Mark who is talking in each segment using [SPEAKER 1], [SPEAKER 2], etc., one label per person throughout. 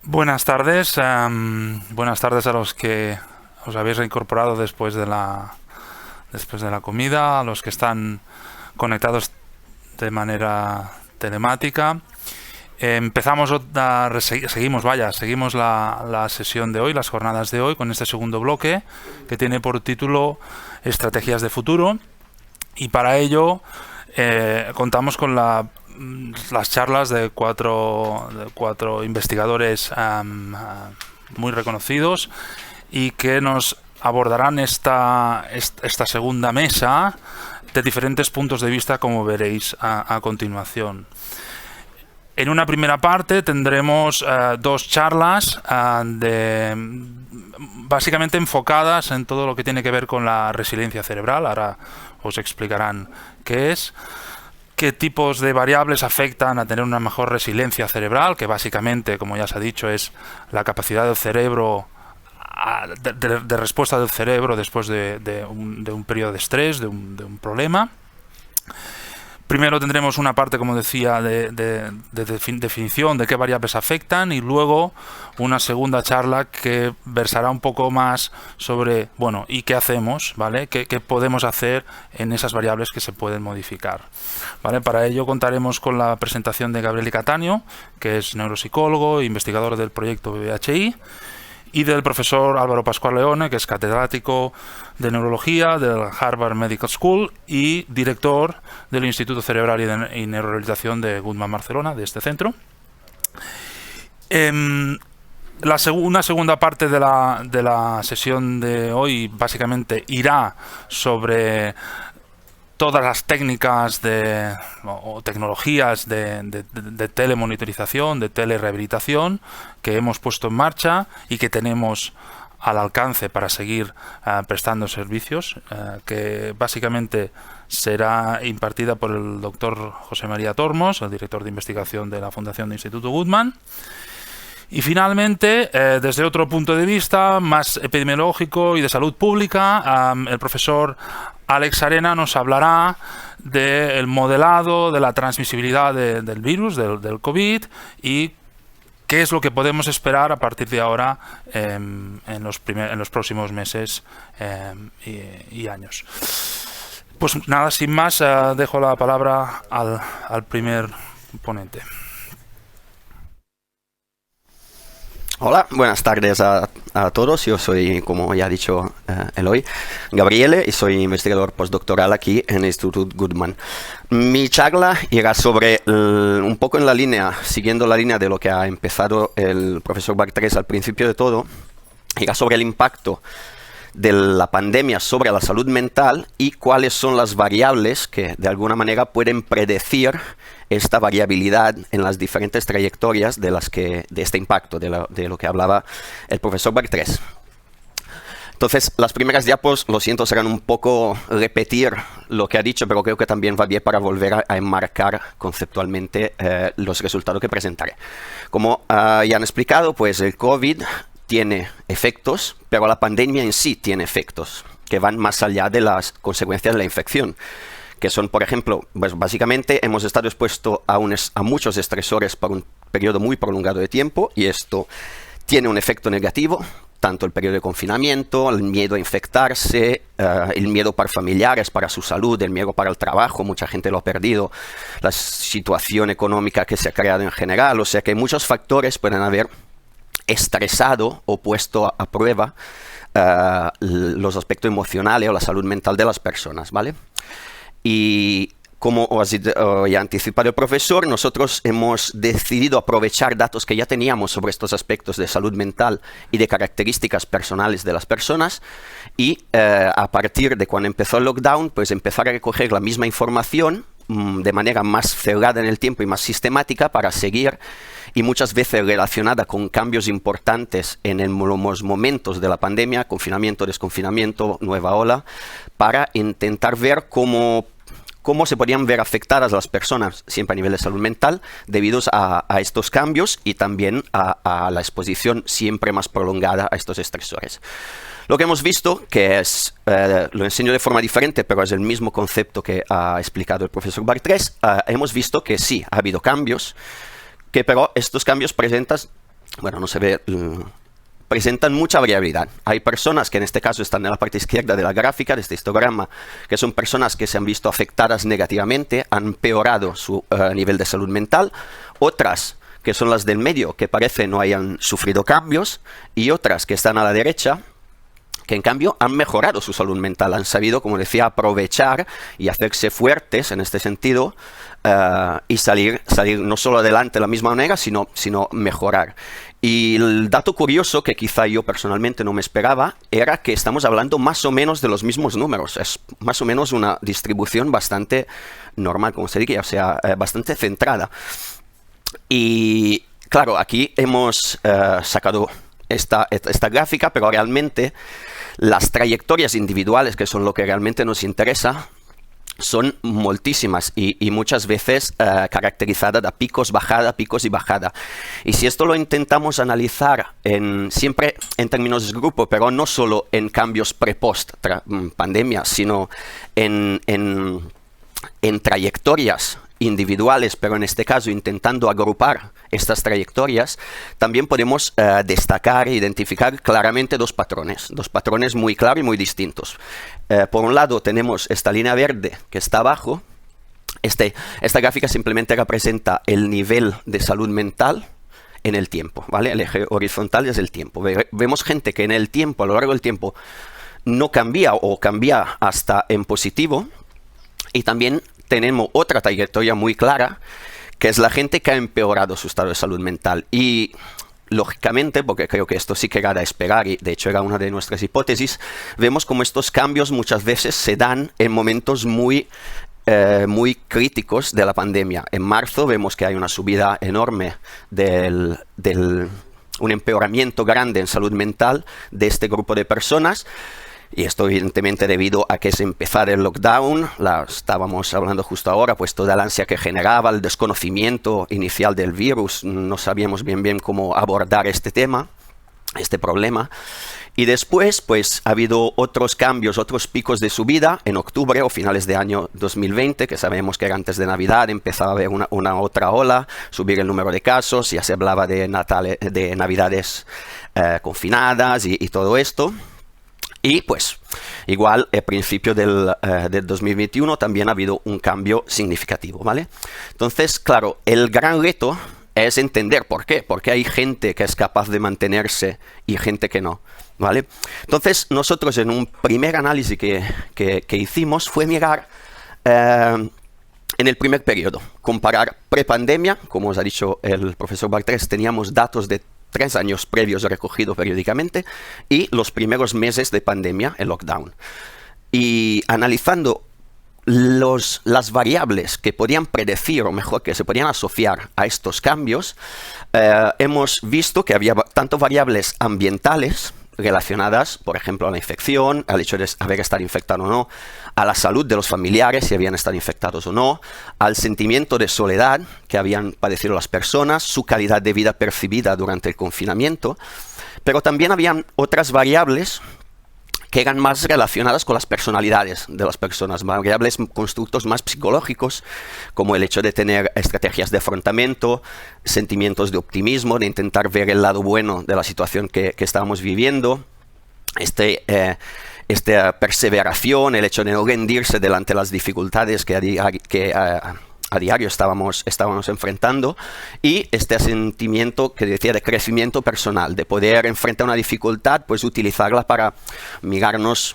[SPEAKER 1] buenas tardes a los que os habéis reincorporado después de la comida, a los que están conectados de manera telemática. Seguimos la sesión de hoy, las jornadas de hoy, con este segundo bloque que tiene por título Estrategias de futuro, y para ello contamos con las charlas de cuatro investigadores muy reconocidos y que nos abordarán esta segunda mesa de diferentes puntos de vista, como veréis a continuación. En una primera parte tendremos dos charlas básicamente enfocadas en todo lo que tiene que ver con la resiliencia cerebral. Ahora os explicarán qué es, qué tipos de variables afectan a tener una mejor resiliencia cerebral, que básicamente, como ya se ha dicho, es la capacidad del cerebro de respuesta del cerebro después de un periodo de estrés, de un problema. Primero tendremos una parte, como decía, de definición de qué variables afectan, y luego una segunda charla que versará un poco más sobre, bueno, ¿y qué hacemos? ¿Vale? ¿Qué podemos hacer en esas variables que se pueden modificar? ¿Vale? Para ello contaremos con la presentación de Gabriele Cattaneo, que es neuropsicólogo e investigador del proyecto BBHI, y del profesor Álvaro Pascual Leone, que es catedrático de neurología del Harvard Medical School y director del Instituto Cerebral y Neurorehabilitación de Guttmann Barcelona, de este centro. Una segunda parte de la sesión de hoy básicamente irá sobre todas las técnicas o tecnologías de telemonitorización, de telerehabilitación que hemos puesto en marcha y que tenemos al alcance para seguir prestando servicios, que básicamente será impartida por el doctor José María Tormos, el director de investigación de la Fundación de Instituto Guttmann. Y finalmente, desde otro punto de vista más epidemiológico y de salud pública, el profesor Alex Arena nos hablará del modelado de la transmisibilidad del virus, del COVID, y qué es lo que podemos esperar a partir de ahora en los próximos meses y años. Pues nada, sin más, dejo la palabra al primer ponente.
[SPEAKER 2] Hola, buenas tardes a todos. Yo soy, como ya ha dicho Eloy, Gabriele, y soy investigador postdoctoral aquí en el Instituto Guttmann. Mi charla irá sobre, un poco siguiendo la línea de lo que ha empezado el profesor Bartrés al principio de todo, irá sobre el impacto de la pandemia sobre la salud mental y cuáles son las variables que de alguna manera pueden predecir esta variabilidad en las diferentes trayectorias de este impacto, de lo que hablaba el profesor Bartrés. Entonces, las primeras diapos, lo siento, serán un poco repetir lo que ha dicho, pero creo que también va bien para volver a enmarcar conceptualmente los resultados que presentaré. Como ya han explicado, pues el COVID tiene efectos, pero la pandemia en sí tiene efectos que van más allá de las consecuencias de la infección, que son, por ejemplo, pues básicamente hemos estado expuestos a muchos estresores por un periodo muy prolongado de tiempo, y esto tiene un efecto negativo, tanto el periodo de confinamiento, el miedo a infectarse, el miedo para familiares, para su salud, el miedo para el trabajo, mucha gente lo ha perdido, la situación económica que se ha creado en general, o sea que muchos factores pueden haber estresado o puesto a prueba los aspectos emocionales o la salud mental de las personas, ¿vale? Y como ya ha anticipado el profesor, nosotros hemos decidido aprovechar datos que ya teníamos sobre estos aspectos de salud mental y de características personales de las personas, y a partir de cuando empezó el lockdown, pues empezar a recoger la misma información de manera más cerrada en el tiempo y más sistemática para seguir, y muchas veces relacionada con cambios importantes en los momentos de la pandemia, confinamiento, desconfinamiento, nueva ola, para intentar ver cómo se podían ver afectadas las personas, siempre a nivel de salud mental, debido a estos cambios y también a la exposición siempre más prolongada a estos estresores. Lo que hemos visto, que es, lo enseño de forma diferente, pero es el mismo concepto que ha explicado el profesor Bartrés, hemos visto que sí, ha habido cambios, pero estos cambios presentan bueno, no se ve, presentan mucha variabilidad. Hay personas que en este caso están en la parte izquierda de la gráfica, de este histograma, que son personas que se han visto afectadas negativamente, han empeorado su nivel de salud mental. Otras, que son las del medio, que parece no hayan sufrido cambios. Y otras que están a la derecha, que en cambio han mejorado su salud mental, han sabido, como decía, aprovechar y hacerse fuertes en este sentido y salir no solo adelante de la misma manera, sino mejorar. Y el dato curioso que quizá yo personalmente no me esperaba era que estamos hablando más o menos de los mismos números. Es más o menos una distribución bastante normal, como se diría, o sea, bastante centrada. Y claro, aquí hemos sacado esta gráfica, pero realmente las trayectorias individuales, que son lo que realmente nos interesa, son moltísimas y muchas veces caracterizadas de picos y bajada. Y si esto lo intentamos analizar siempre en términos de grupo, pero no solo en cambios pre-post pandemia, sino en trayectorias individuales, pero en este caso intentando agrupar estas trayectorias, también podemos destacar e identificar claramente dos patrones muy claros y muy distintos. Por un lado tenemos esta línea verde que está abajo. Esta gráfica simplemente representa el nivel de salud mental en el tiempo, ¿vale? El eje horizontal es el tiempo. Vemos gente que en el tiempo, a lo largo del tiempo, no cambia o cambia hasta en positivo, y también tenemos otra trayectoria muy clara, que es la gente que ha empeorado su estado de salud mental. Y lógicamente, porque creo que esto sí que era de esperar, y de hecho era una de nuestras hipótesis, vemos como estos cambios muchas veces se dan en momentos muy críticos de la pandemia. En marzo vemos que hay una subida enorme un empeoramiento grande en salud mental de este grupo de personas. Y esto evidentemente debido a que se empezara el lockdown, estábamos hablando justo ahora, pues toda la ansia que generaba, el desconocimiento inicial del virus, no sabíamos bien cómo abordar este tema, este problema. Y después, pues ha habido otros cambios, otros picos de subida en octubre o finales de año 2020, que sabemos que era antes de Navidad, empezaba a haber una otra ola, subir el número de casos, ya se hablaba de Navidades confinadas y todo esto. Y pues, igual, al principio del 2021 también ha habido un cambio significativo, ¿vale? Entonces, claro, el gran reto es entender por qué. Porque hay gente que es capaz de mantenerse y gente que no, ¿vale? Entonces, nosotros en un primer análisis que hicimos fue mirar en el primer periodo, comparar prepandemia, como os ha dicho el profesor Bartres, teníamos datos de 3 años previos recogidos periódicamente, y los primeros meses de pandemia, el lockdown. Y analizando las variables que podían predecir, o mejor, que se podían asociar a estos cambios, hemos visto que había tanto variables ambientales relacionadas, por ejemplo, a la infección, al hecho de haber estado infectado o no, a la salud de los familiares, si habían estado infectados o no, al sentimiento de soledad que habían padecido las personas, su calidad de vida percibida durante el confinamiento, pero también habían otras variables que eran más relacionadas con las personalidades de las personas, variables, constructos más psicológicos, como el hecho de tener estrategias de afrontamiento, sentimientos de optimismo, de intentar ver el lado bueno de la situación que estábamos viviendo, esta perseveración, el hecho de no rendirse delante de las dificultades que a diario estábamos enfrentando, y este sentimiento que decía de crecimiento personal, de poder enfrentar una dificultad, pues utilizarla para mirarnos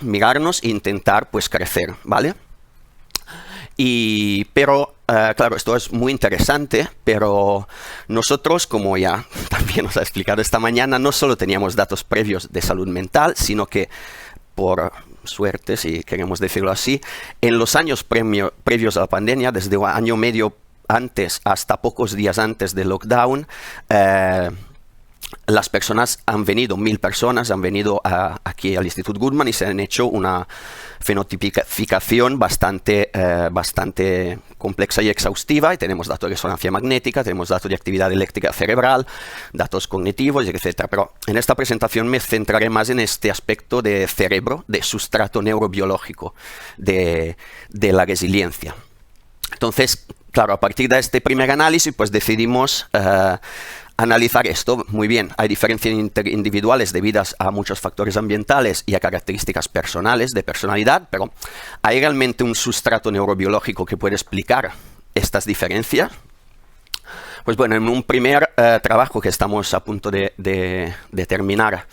[SPEAKER 2] e intentar pues crecer, ¿vale? Pero claro, esto es muy interesante, pero nosotros, como ya también os ha explicado esta mañana, no solo teníamos datos previos de salud mental, sino que por suerte, si queremos decirlo así, en los años previos a la pandemia, desde un año medio antes hasta pocos días antes del lockdown, las personas han venido, 1000 personas han venido aquí al Instituto Goodman y se han hecho una fenotipificación bastante compleja y exhaustiva, y tenemos datos de resonancia magnética, tenemos datos de actividad eléctrica cerebral, datos cognitivos, etc. Pero en esta presentación me centraré más en este aspecto de cerebro, de sustrato neurobiológico, de la resiliencia. Entonces, claro, a partir de este primer análisis, pues decidimos analizar esto, muy bien, hay diferencias individuales debidas a muchos factores ambientales y a características personales, de personalidad, pero ¿hay realmente un sustrato neurobiológico que puede explicar estas diferencias? Pues bueno, en un primer trabajo que estamos a punto de terminar,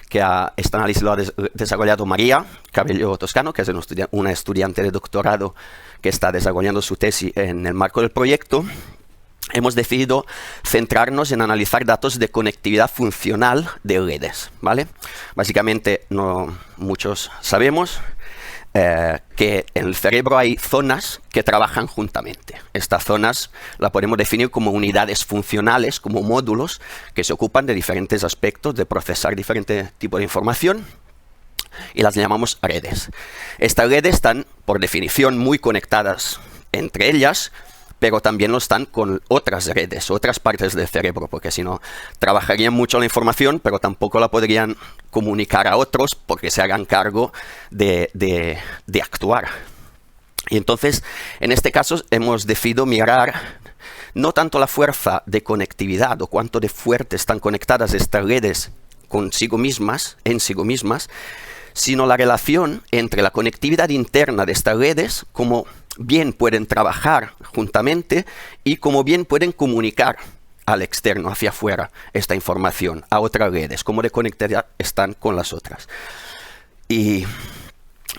[SPEAKER 2] que este análisis lo ha desarrollado María Cabello Toscano, que es una estudiante de doctorado que está desarrollando su tesis en el marco del proyecto, hemos decidido centrarnos en analizar datos de conectividad funcional de redes, ¿vale? Básicamente, muchos sabemos que en el cerebro hay zonas que trabajan juntamente. Estas zonas las podemos definir como unidades funcionales, como módulos que se ocupan de diferentes aspectos, de procesar diferentes tipos de información, y las llamamos redes. Estas redes están, por definición, muy conectadas entre ellas, pero también lo están con otras redes, otras partes del cerebro, porque si no, trabajarían mucho la información, pero tampoco la podrían comunicar a otros porque se hagan cargo de actuar. Y entonces, en este caso, hemos decidido mirar no tanto la fuerza de conectividad o cuánto de fuerte están conectadas estas redes consigo mismas, sino la relación entre la conectividad interna de estas redes, como bien pueden trabajar juntamente y como bien pueden comunicar al externo, hacia afuera, esta información a otras redes, cómo de conectividad están con las otras. Y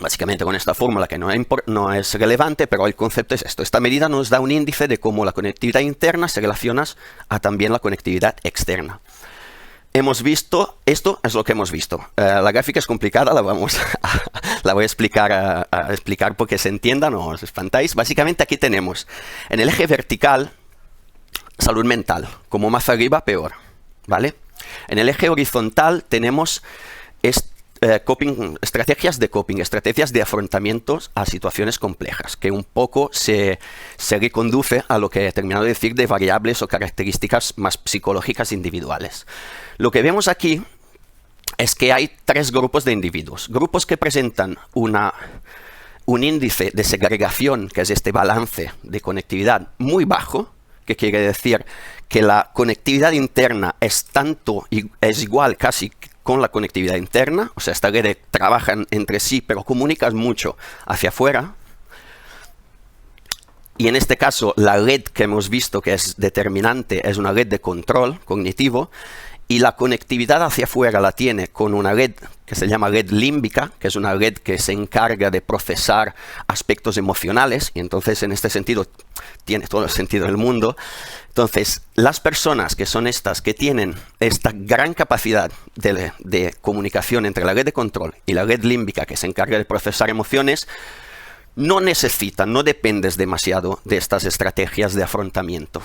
[SPEAKER 2] básicamente con esta fórmula, que no es relevante, pero el concepto es esto. Esta medida nos da un índice de cómo la conectividad interna se relaciona a también la conectividad externa. Hemos visto, esto es lo que hemos visto. La gráfica es complicada, la voy a explicar porque se entienda, no os espantáis. Básicamente aquí tenemos en el eje vertical salud mental, como más arriba peor, ¿vale? En el eje horizontal tenemos estrategias de coping, estrategias de afrontamientos a situaciones complejas, que un poco se reconduce a lo que he terminado de decir de variables o características más psicológicas individuales. Lo que vemos aquí es que hay tres grupos de individuos. Grupos que presentan un índice de segregación, que es este balance de conectividad muy bajo, que quiere decir que la conectividad interna es igual casi con la conectividad interna, o sea, estas redes trabajan entre sí, pero comunican mucho hacia afuera. Y en este caso, la red que hemos visto que es determinante es una red de control cognitivo, y la conectividad hacia afuera la tiene con una red que se llama red límbica, que es una red que se encarga de procesar aspectos emocionales, y entonces en este sentido tiene todo el sentido del mundo. Entonces, las personas que son estas, que tienen esta gran capacidad de comunicación entre la red de control y la red límbica que se encarga de procesar emociones, no dependes demasiado de estas estrategias de afrontamiento.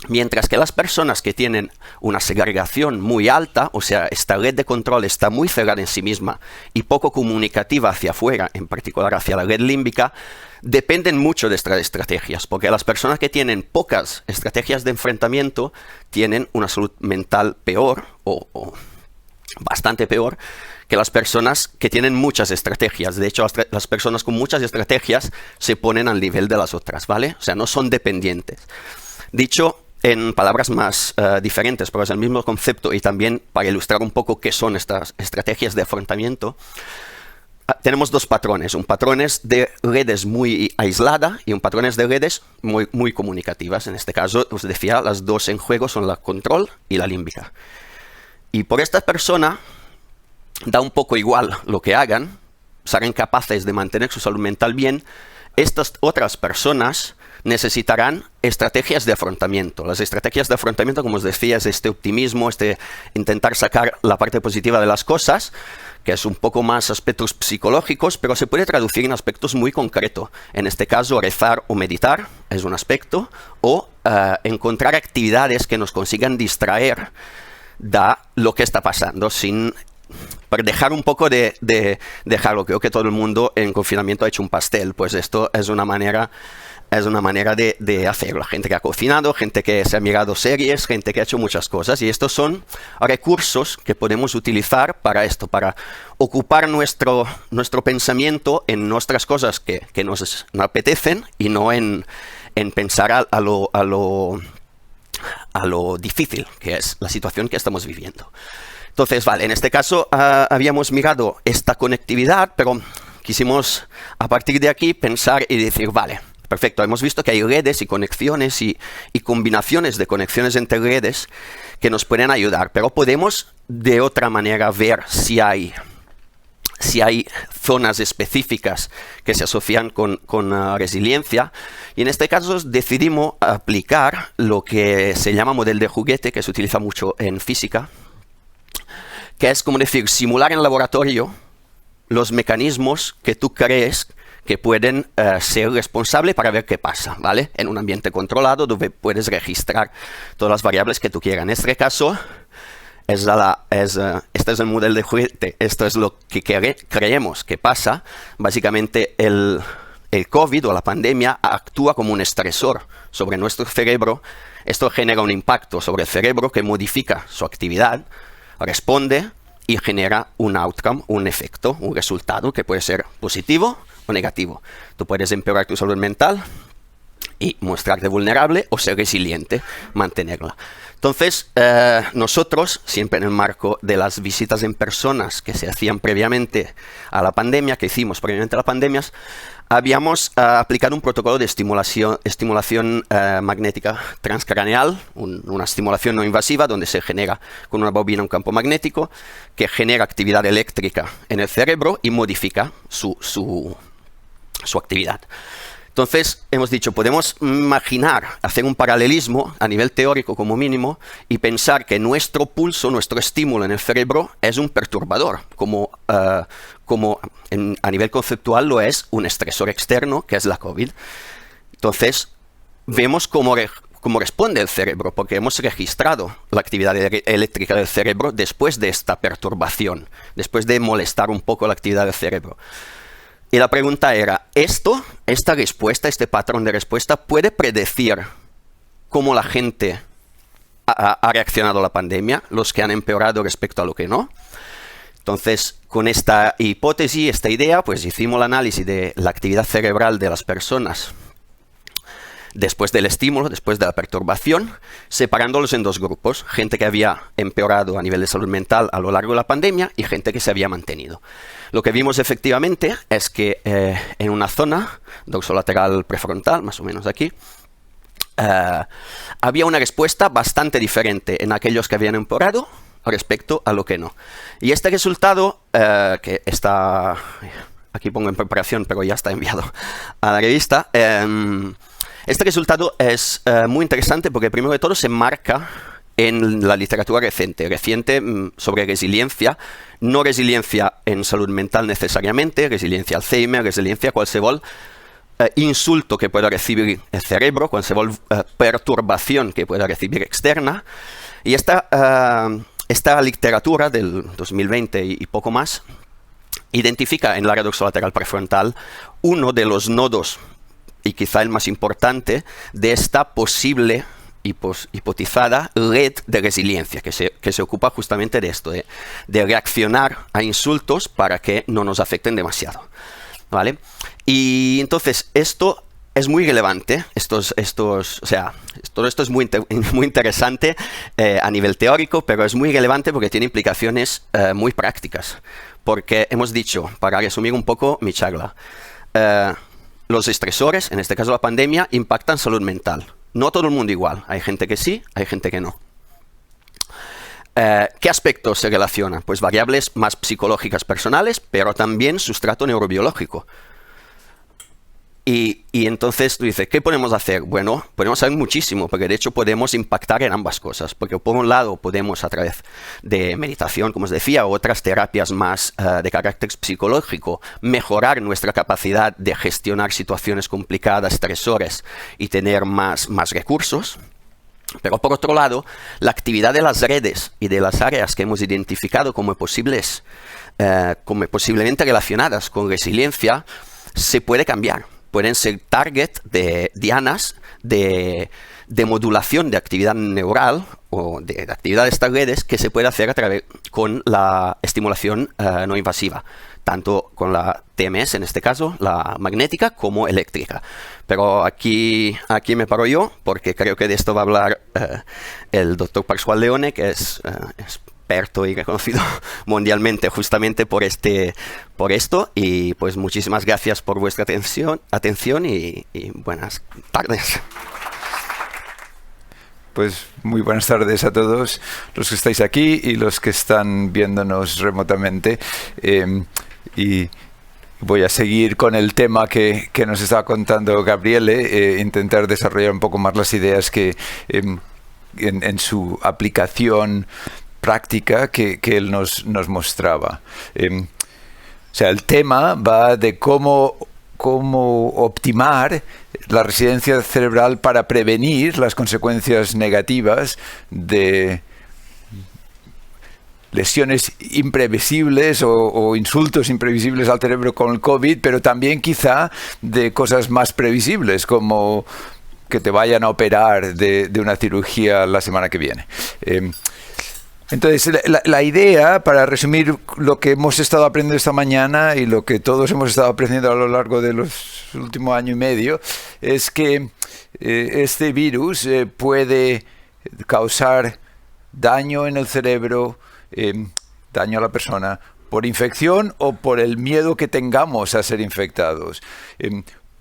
[SPEAKER 2] Mientras que las personas que tienen una segregación muy alta, o sea, esta red de control está muy cerrada en sí misma y poco comunicativa hacia afuera, en particular hacia la red límbica, dependen mucho de estas estrategias, porque las personas que tienen pocas estrategias de enfrentamiento tienen una salud mental peor o bastante peor que las personas que tienen muchas estrategias. De hecho, las personas con muchas estrategias se ponen al nivel de las otras, ¿vale? O sea, no son dependientes. Dicho en palabras más diferentes, pero es el mismo concepto, y también para ilustrar un poco qué son estas estrategias de afrontamiento, tenemos dos patrones. Un patrón es de redes muy aislada y un patrón es de redes muy comunicativas. En este caso, os decía, las dos en juego son la control y la límbica. Y por esta persona, da un poco igual lo que hagan, serán capaces de mantener su salud mental bien. Estas otras personas necesitarán estrategias de afrontamiento. Las estrategias de afrontamiento, como os decía, es este optimismo, intentar sacar la parte positiva de las cosas, que es un poco más aspectos psicológicos, pero se puede traducir en aspectos muy concretos. En este caso, rezar o meditar es un aspecto, o encontrar actividades que nos consigan distraer de lo que está pasando, para dejar un poco de dejarlo. Creo que todo el mundo en confinamiento ha hecho un pastel, pues esto es una manera de hacerlo. Gente que ha cocinado, gente que se ha mirado series, gente que ha hecho muchas cosas, y estos son recursos que podemos utilizar para esto, para ocupar nuestro pensamiento en nuestras cosas que nos apetecen, y no en pensar a lo difícil que es la situación que estamos viviendo. Entonces, vale, en este caso habíamos mirado esta conectividad, pero quisimos a partir de aquí pensar y decir, vale, perfecto, hemos visto que hay redes y conexiones y combinaciones de conexiones entre redes que nos pueden ayudar, pero podemos de otra manera ver si hay zonas específicas que se asocian con resiliencia, y en este caso decidimos aplicar lo que se llama modelo de juguete, que se utiliza mucho en física, que es como decir, simular en laboratorio los mecanismos que tú crees que pueden ser responsables para ver qué pasa, ¿vale? En un ambiente controlado donde puedes registrar todas las variables que tú quieras. En este caso, este es el modelo de juguete, esto es lo que creemos que pasa. Básicamente el COVID o la pandemia actúa como un estresor sobre nuestro cerebro. Esto genera un impacto sobre el cerebro que modifica su actividad, responde y genera un outcome, un efecto, un resultado que puede ser positivo o negativo. Tú puedes empeorar tu salud mental y mostrarte vulnerable, o ser resiliente, mantenerla. Entonces, nosotros, siempre en el marco de las visitas en personas que se hacían previamente a la pandemia, que hicimos previamente a la pandemia, habíamos aplicado un protocolo de estimulación magnética transcraneal, una estimulación no invasiva donde se genera con una bobina un campo magnético que genera actividad eléctrica en el cerebro y modifica su actividad. Entonces, hemos dicho, podemos imaginar, hacer un paralelismo a nivel teórico como mínimo y pensar que nuestro pulso, nuestro estímulo en el cerebro es un perturbador, como a nivel conceptual lo es un estresor externo, que es la COVID. Entonces, vemos cómo responde el cerebro, porque hemos registrado la actividad eléctrica del cerebro después de esta perturbación, después de molestar un poco la actividad del cerebro. Y la pregunta era, esta respuesta, este patrón de respuesta, ¿puede predecir cómo la gente ha reaccionado a la pandemia, los que han empeorado respecto a lo que no? Entonces, con esta hipótesis, esta idea, pues hicimos el análisis de la actividad cerebral de las personas después del estímulo, después de la perturbación, separándolos en dos grupos, gente que había empeorado a nivel de salud mental a lo largo de la pandemia y gente que se había mantenido. Lo que vimos efectivamente es que en una zona dorsolateral prefrontal, más o menos aquí, había una respuesta bastante diferente en aquellos que habían empeorado respecto a lo que no. Y este resultado, que está, aquí pongo en preparación, pero ya está enviado a la revista, este resultado es muy interesante porque primero de todo se marca en la literatura reciente sobre resiliencia, no resiliencia en salud mental necesariamente, resiliencia Alzheimer, resiliencia cualquier insulto que pueda recibir el cerebro, cualquier perturbación que pueda recibir externa. Y esta literatura del 2020 y poco más identifica en el área dorsolateral prefrontal uno de los nodos, y quizá el más importante, de esta posible hipotizada red de resiliencia que se ocupa justamente de esto, de reaccionar a insultos para que no nos afecten demasiado, ¿vale? Y entonces esto es muy relevante, todo esto es muy interesante a nivel teórico, pero es muy relevante porque tiene implicaciones muy prácticas. Porque hemos dicho, para resumir un poco mi charla, los estresores, en este caso la pandemia, impactan salud mental. No todo el mundo igual. Hay gente que sí, hay gente que no. ¿Qué aspectos se relacionan? Pues variables más psicológicas personales, pero también sustrato neurobiológico. Y entonces tú dices, ¿qué podemos hacer? Bueno, podemos hacer muchísimo, porque de hecho podemos impactar en ambas cosas. Porque por un lado podemos, a través de meditación, como os decía, o otras terapias más de carácter psicológico, mejorar nuestra capacidad de gestionar situaciones complicadas, estresores, y tener más recursos. Pero por otro lado, la actividad de las redes y de las áreas que hemos identificado como posiblemente relacionadas con resiliencia, se puede cambiar. Pueden ser target de dianas de modulación de actividad neural o de actividad de estas redes que se puede hacer a través con la estimulación no invasiva, tanto con la TMS, en este caso, la magnética, como eléctrica. Pero aquí me paro yo, porque creo que de esto va a hablar el doctor Pasquale Leone, que es experto y reconocido mundialmente justamente por esto. Y pues muchísimas gracias por vuestra atención y buenas tardes.
[SPEAKER 3] Pues muy buenas tardes a todos los que estáis aquí y los que están viéndonos remotamente. Y voy a seguir con el tema que nos estaba contando Gabriele, intentar desarrollar un poco más las ideas que en su aplicación práctica que él nos mostraba. O sea, el tema va de cómo optimar la resiliencia cerebral para prevenir las consecuencias negativas de lesiones imprevisibles o insultos imprevisibles al cerebro con el COVID, pero también quizá de cosas más previsibles, como que te vayan a operar de una cirugía la semana que viene. Entonces, la idea, para resumir lo que hemos estado aprendiendo esta mañana y lo que todos hemos estado aprendiendo a lo largo de los últimos año y medio, es que este virus puede causar daño en el cerebro, daño a la persona, por infección o por el miedo que tengamos a ser infectados.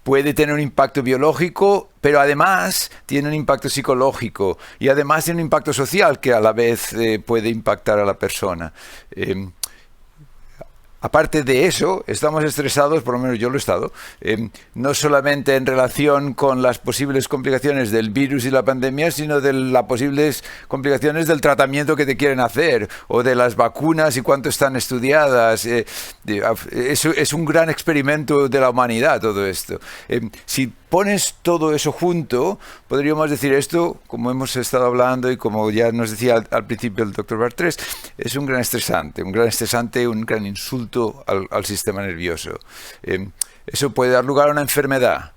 [SPEAKER 3] Puede tener un impacto biológico, pero además tiene un impacto psicológico y además tiene un impacto social que a la vez puede impactar a la persona. Aparte de eso, estamos estresados, por lo menos yo lo he estado, no solamente en relación con las posibles complicaciones del virus y la pandemia, sino de las posibles complicaciones del tratamiento que te quieren hacer, o de las vacunas y cuánto están estudiadas. Es un gran experimento de la humanidad todo esto. Si pones todo eso junto, podríamos decir esto, como hemos estado hablando y como ya nos decía al principio el doctor Bartrés, es un gran estresante, un gran insulto al sistema nervioso. Eso puede dar lugar a una enfermedad.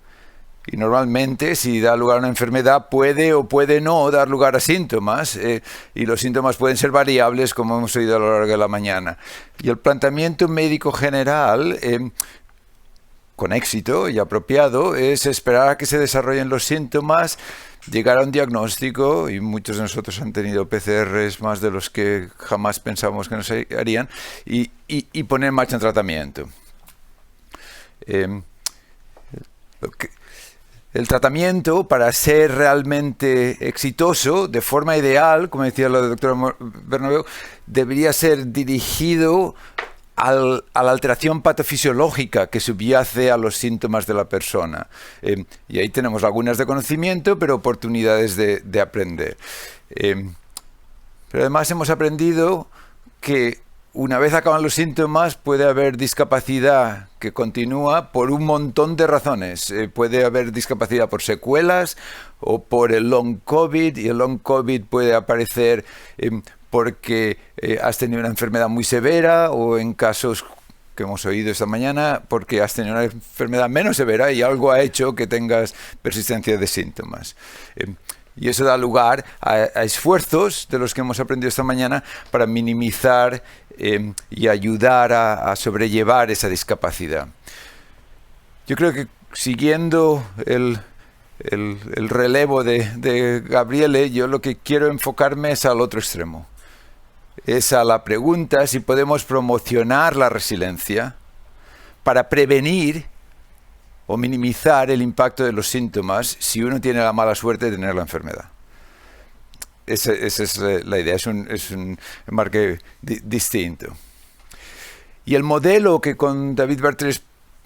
[SPEAKER 3] Y normalmente, si da lugar a una enfermedad, puede o puede no dar lugar a síntomas. Y los síntomas pueden ser variables, como hemos oído a lo largo de la mañana. Y el planteamiento médico general, con éxito y apropiado, es esperar a que se desarrollen los síntomas, llegar a un diagnóstico, y muchos de nosotros han tenido PCRs más de los que jamás pensamos que nos harían, y poner en marcha un tratamiento. El tratamiento, para ser realmente exitoso, de forma ideal, como decía la doctora Bernabeu, debería ser dirigido a la alteración patofisiológica que subyace a los síntomas de la persona. Y ahí tenemos lagunas de conocimiento, pero oportunidades de aprender. Pero además hemos aprendido que una vez acaban los síntomas puede haber discapacidad que continúa por un montón de razones. Puede haber discapacidad por secuelas o por el long COVID, y el long COVID puede aparecer porque has tenido una enfermedad muy severa, o en casos que hemos oído esta mañana, porque has tenido una enfermedad menos severa y algo ha hecho que tengas persistencia de síntomas. Y eso da lugar a esfuerzos de los que hemos aprendido esta mañana para minimizar y ayudar a sobrellevar esa discapacidad. Yo creo que siguiendo el relevo de Gabriele, yo lo que quiero enfocarme es al otro extremo. Es a la pregunta si podemos promocionar la resiliencia para prevenir o minimizar el impacto de los síntomas si uno tiene la mala suerte de tener la enfermedad. Esa es la idea, es un enmarque distinto. Y el modelo que con David Bartrés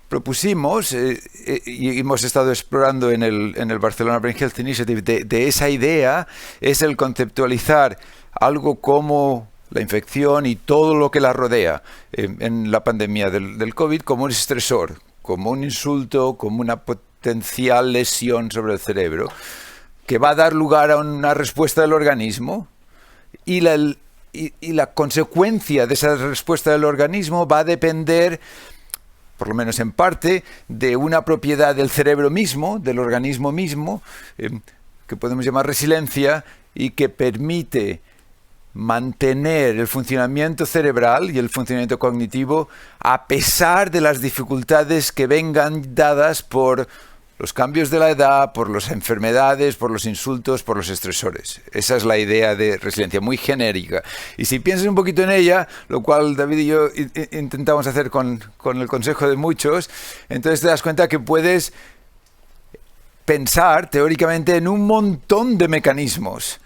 [SPEAKER 3] propusimos y hemos estado explorando en el Barcelona Brain Health Initiative de esa idea es el conceptualizar algo como la infección y todo lo que la rodea en la pandemia del COVID como un estresor, como un insulto, como una potencial lesión sobre el cerebro, que va a dar lugar a una respuesta del organismo, y la consecuencia de esa respuesta del organismo va a depender, por lo menos en parte, de una propiedad del cerebro mismo, del organismo mismo, que podemos llamar resiliencia, y que permite mantener el funcionamiento cerebral y el funcionamiento cognitivo a pesar de las dificultades que vengan dadas por los cambios de la edad, por las enfermedades, por los insultos, por los estresores. Esa es la idea de resiliencia, muy genérica. Y si piensas un poquito en ella, lo cual David y yo intentamos hacer con el consejo de muchos, entonces te das cuenta que puedes pensar teóricamente en un montón de mecanismos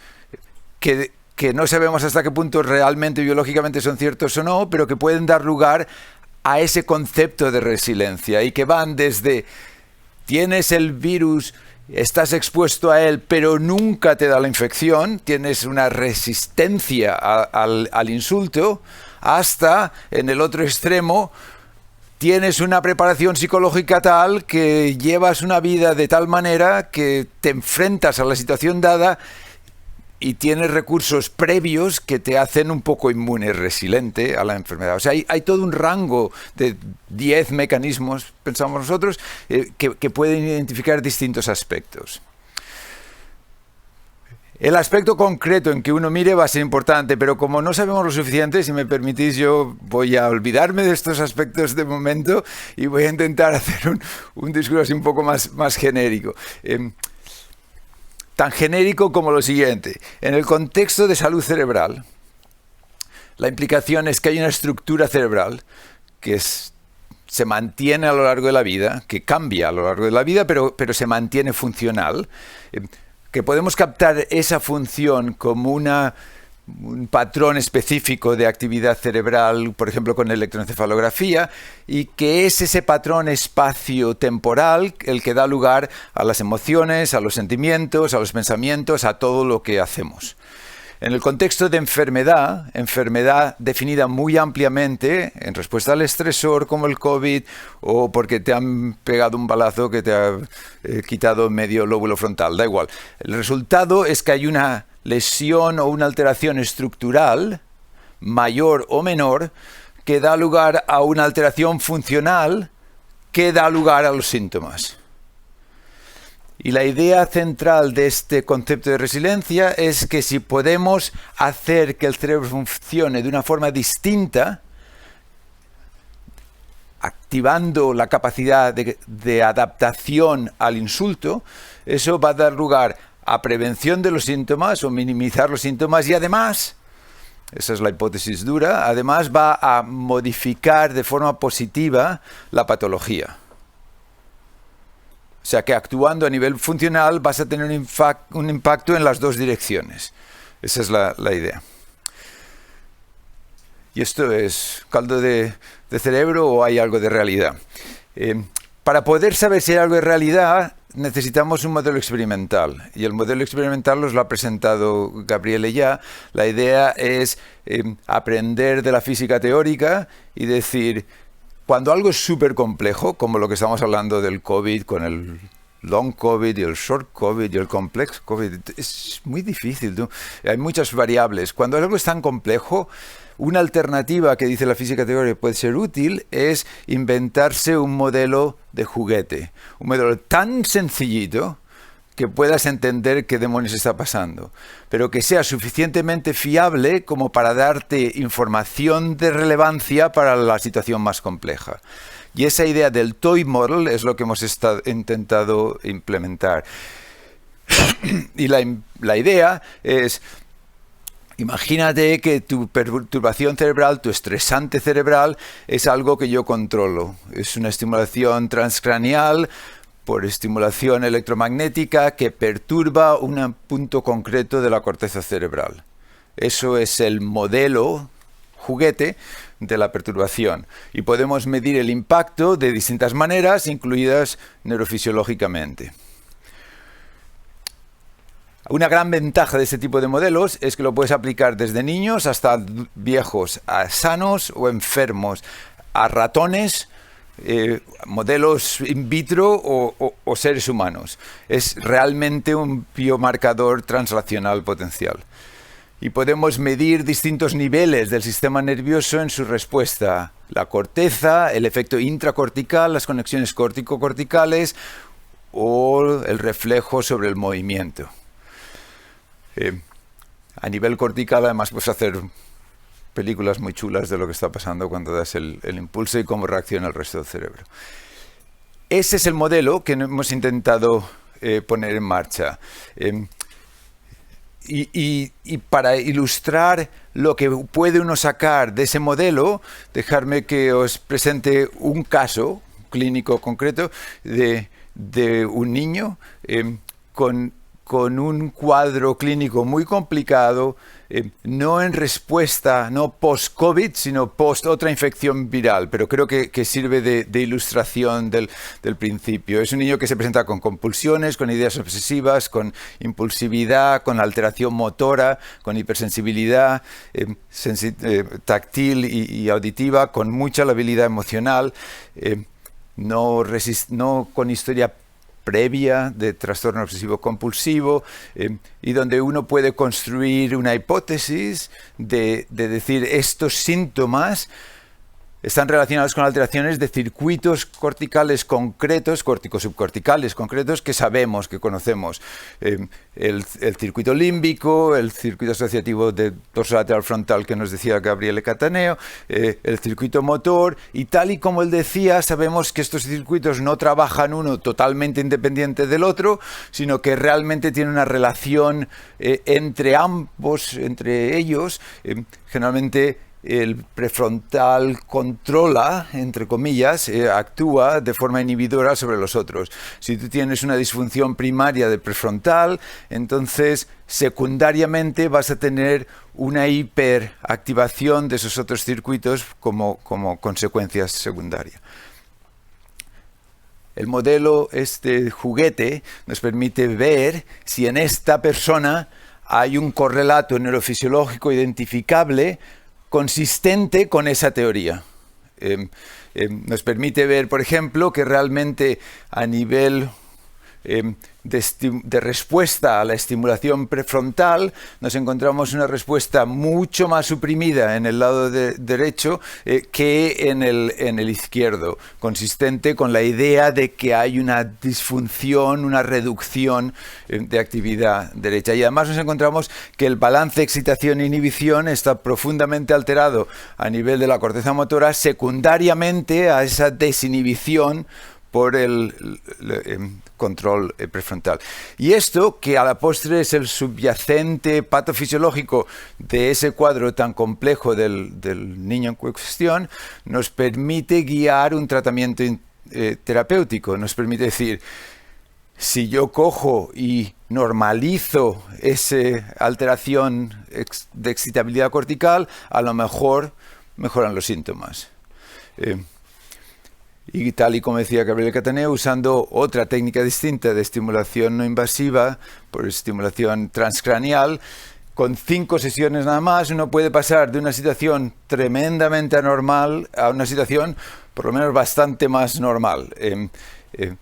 [SPEAKER 3] que no sabemos hasta qué punto realmente biológicamente son ciertos o no, pero que pueden dar lugar a ese concepto de resiliencia y que van desde tienes el virus, estás expuesto a él, pero nunca te da la infección, tienes una resistencia al insulto, hasta en el otro extremo tienes una preparación psicológica tal que llevas una vida de tal manera que te enfrentas a la situación dada y tienes recursos previos que te hacen un poco inmune, resiliente a la enfermedad. O sea, hay todo un rango de 10 mecanismos, pensamos nosotros, que pueden identificar distintos aspectos. El aspecto concreto en que uno mire va a ser importante, pero como no sabemos lo suficiente, si me permitís, yo voy a olvidarme de estos aspectos de momento y voy a intentar hacer un discurso así un poco más genérico. Tan genérico como lo siguiente. En el contexto de salud cerebral, la implicación es que hay una estructura cerebral que se mantiene a lo largo de la vida, que cambia a lo largo de la vida, pero se mantiene funcional, que podemos captar esa función como un patrón específico de actividad cerebral, por ejemplo con electroencefalografía, y que es ese patrón espacio-temporal el que da lugar a las emociones, a los sentimientos, a los pensamientos, a todo lo que hacemos. En el contexto de enfermedad definida muy ampliamente en respuesta al estresor como el COVID o porque te han pegado un balazo que te ha quitado medio lóbulo frontal, da igual. El resultado es que hay una lesión o una alteración estructural, mayor o menor, que da lugar a una alteración funcional que da lugar a los síntomas. Y la idea central de este concepto de resiliencia es que si podemos hacer que el cerebro funcione de una forma distinta, activando la capacidad de adaptación al insulto, eso va a dar lugar a prevención de los síntomas o minimizar los síntomas y además, esa es la hipótesis dura, además va a modificar de forma positiva la patología. O sea que actuando a nivel funcional vas a tener un impacto en las dos direcciones. Esa es la idea. ¿Y esto es caldo de cerebro o hay algo de realidad? Para poder saber si hay algo de realidad necesitamos un modelo experimental. Y el modelo experimental nos lo ha presentado Gabriele ya. La idea es aprender de la física teórica y decir, cuando algo es súper complejo, como lo que estamos hablando del COVID, con el long COVID y el short COVID y el complex COVID, es muy difícil, ¿no? Hay muchas variables. Cuando algo es tan complejo, una alternativa que dice la física teórica puede ser útil es inventarse un modelo de juguete. Un modelo tan sencillito que puedas entender qué demonios está pasando, pero que sea suficientemente fiable como para darte información de relevancia para la situación más compleja. Y esa idea del toy model es lo que hemos intentado implementar. Y la idea es, imagínate que tu perturbación cerebral, tu estresante cerebral, es algo que yo controlo. Es una estimulación transcraneal por estimulación electromagnética que perturba un punto concreto de la corteza cerebral. Eso es el modelo juguete de la perturbación. Y podemos medir el impacto de distintas maneras, incluidas neurofisiológicamente. Una gran ventaja de este tipo de modelos es que lo puedes aplicar desde niños hasta viejos, a sanos o enfermos, a ratones, modelos in vitro o seres humanos. Es realmente un biomarcador translacional potencial. Y podemos medir distintos niveles del sistema nervioso en su respuesta. La corteza, el efecto intracortical, las conexiones córtico-corticales o el reflejo sobre el movimiento. a nivel cortical además puedes hacer películas muy chulas de lo que está pasando cuando das el impulso y cómo reacciona el resto del cerebro. Ese es el modelo que hemos intentado poner en marcha. Y para ilustrar lo que puede uno sacar de ese modelo, dejarme que os presente un caso clínico concreto de un niño con un cuadro clínico muy complicado, no en respuesta, no post-COVID, sino post otra infección viral, pero creo que sirve de ilustración del principio. Es un niño que se presenta con compulsiones, con ideas obsesivas, con impulsividad, con alteración motora, con hipersensibilidad táctil y auditiva, con mucha labilidad emocional, no con historia previa de trastorno obsesivo compulsivo, y donde uno puede construir una hipótesis de decir estos síntomas están relacionados con alteraciones de circuitos corticales concretos, córtico-subcorticales concretos que sabemos, que conocemos. El circuito límbico, el circuito asociativo de dorsolateral frontal que nos decía Gabriele Cataneo, el circuito motor, y tal y como él decía, sabemos que estos circuitos no trabajan uno totalmente independiente del otro, sino que realmente tienen una relación entre ambos, entre ellos, generalmente. El prefrontal controla, entre comillas, actúa de forma inhibidora sobre los otros. Si tú tienes una disfunción primaria del prefrontal, entonces secundariamente vas a tener una hiperactivación de esos otros circuitos como consecuencia secundaria. El modelo, este juguete, nos permite ver si en esta persona hay un correlato neurofisiológico identificable consistente con esa teoría. Nos permite ver, por ejemplo, que realmente a nivel de respuesta a la estimulación prefrontal nos encontramos una respuesta mucho más suprimida en el lado derecho que en el izquierdo, consistente con la idea de que hay una disfunción, una reducción de actividad derecha. Y además nos encontramos que el balance excitación-inhibición está profundamente alterado a nivel de la corteza motora secundariamente a esa desinhibición por el control prefrontal. Y esto, que a la postre es el subyacente patofisiológico de ese cuadro tan complejo del niño en cuestión, nos permite guiar un tratamiento terapéutico. Nos permite decir, si yo cojo y normalizo esa alteración de excitabilidad cortical, a lo mejor mejoran los síntomas. Y tal y como decía Gabriele Cataneo, usando otra técnica distinta de estimulación no invasiva, por estimulación transcranial, con 5 sesiones nada más, uno puede pasar de una situación tremendamente anormal a una situación por lo menos bastante más normal.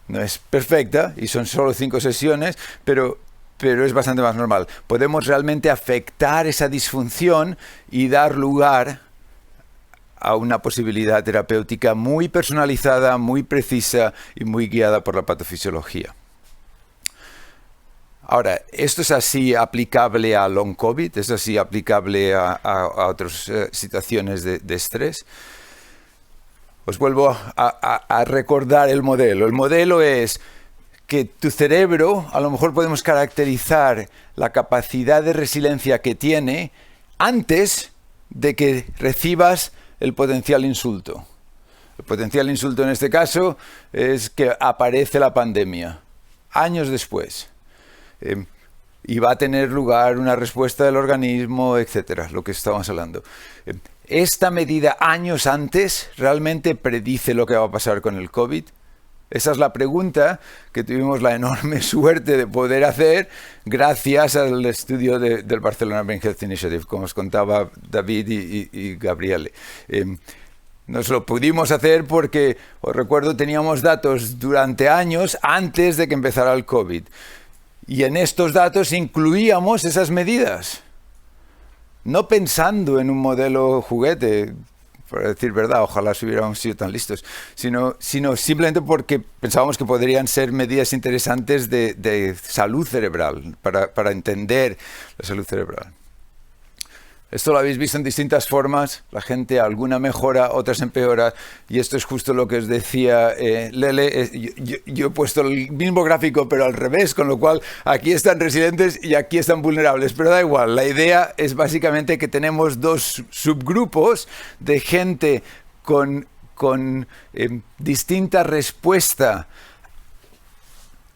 [SPEAKER 3] No es perfecta y son solo 5 sesiones, pero es bastante más normal. Podemos realmente afectar esa disfunción y dar lugar a una posibilidad terapéutica muy personalizada, muy precisa y muy guiada por la patofisiología. Ahora, esto es así aplicable a long COVID, es así aplicable a otras situaciones de estrés. Os vuelvo a recordar el modelo. El modelo es que tu cerebro, a lo mejor podemos caracterizar la capacidad de resiliencia que tiene antes de que recibas el potencial insulto. El potencial insulto en este caso es que aparece la pandemia, años después. Y va a tener lugar una respuesta del organismo, etcétera, lo que estamos hablando. Esta medida años antes realmente predice lo que va a pasar con el COVID. Esa es la pregunta que tuvimos la enorme suerte de poder hacer gracias al estudio del Barcelona Brain Health Initiative, como os contaba David y Gabriele. Nos lo pudimos hacer porque, os recuerdo, teníamos datos durante años antes de que empezara el COVID. Y en estos datos incluíamos esas medidas, no pensando en un modelo juguete, para decir verdad, ojalá hubiéramos sido tan listos, sino simplemente porque pensábamos que podrían ser medidas interesantes de salud cerebral, para entender la salud cerebral. Esto lo habéis visto en distintas formas, la gente alguna mejora, otras empeora, y esto es justo lo que os decía Lele. Yo he puesto el mismo gráfico pero al revés, con lo cual aquí están resilientes y aquí están vulnerables, pero da igual, la idea es básicamente que tenemos dos subgrupos de gente con distinta respuesta.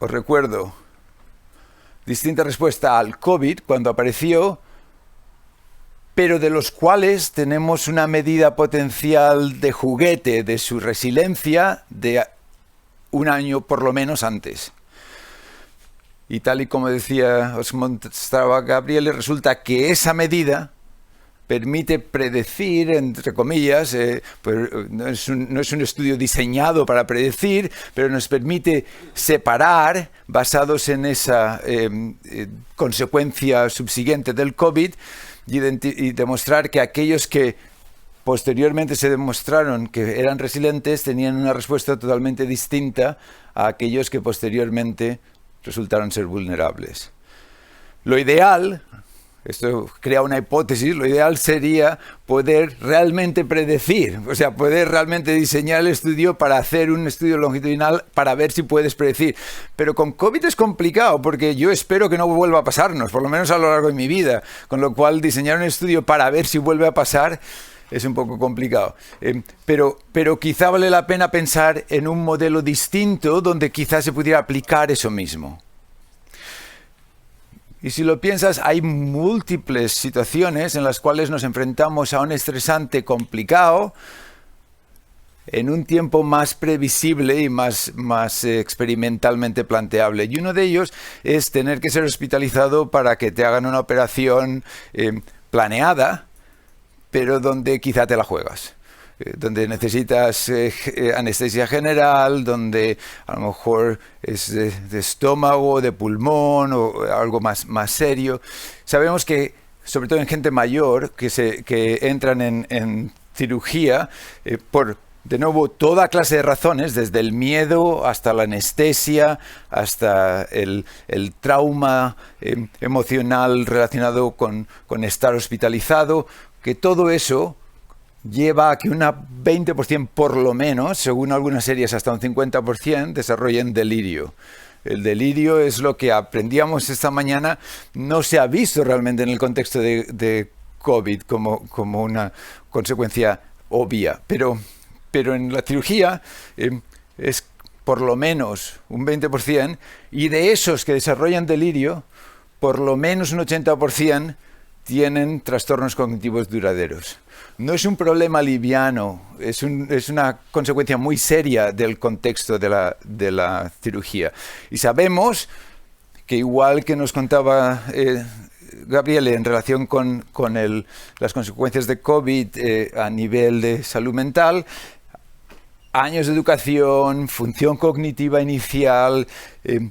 [SPEAKER 3] Os recuerdo, distinta respuesta al COVID cuando apareció, pero de los cuales tenemos una medida potencial de juguete de su resiliencia de un año por lo menos antes. Y tal y como decía, os mostraba Gabriele, resulta que esa medida permite predecir, entre comillas, pues no es un estudio diseñado para predecir, pero nos permite separar, basados en esa consecuencia subsiguiente del COVID, y demostrar que aquellos que posteriormente se demostraron que eran resilientes tenían una respuesta totalmente distinta a aquellos que posteriormente resultaron ser vulnerables. Lo ideal, esto crea una hipótesis, lo ideal sería poder realmente predecir, o sea, poder realmente diseñar el estudio para hacer un estudio longitudinal para ver si puedes predecir. Pero con COVID es complicado porque yo espero que no vuelva a pasarnos, por lo menos a lo largo de mi vida, con lo cual diseñar un estudio para ver si vuelve a pasar es un poco complicado. Pero quizá vale la pena pensar en un modelo distinto donde quizás se pudiera aplicar eso mismo. Y si lo piensas, hay múltiples situaciones en las cuales nos enfrentamos a un estresante complicado en un tiempo más previsible y más experimentalmente planteable. Y uno de ellos es tener que ser hospitalizado para que te hagan una operación planeada, pero donde quizá te la juegas. Donde necesitas anestesia general, donde a lo mejor es de estómago, de pulmón o algo más serio. Sabemos que, sobre todo en gente mayor, que entran en cirugía por, de nuevo, toda clase de razones, desde el miedo hasta la anestesia, hasta el trauma emocional relacionado con estar hospitalizado, que todo eso lleva a que un 20% por lo menos, según algunas series hasta un 50%, desarrollen delirio. El delirio es lo que aprendíamos esta mañana, no se ha visto realmente en el contexto de COVID como una consecuencia obvia, pero en la cirugía es por lo menos un 20%, y de esos que desarrollan delirio, por lo menos un 80% tienen trastornos cognitivos duraderos. No es un problema liviano, es una consecuencia muy seria del contexto de la cirugía. Y sabemos que, igual que nos contaba Gabriele en relación con las consecuencias de COVID a nivel de salud mental, años de educación, función cognitiva inicial,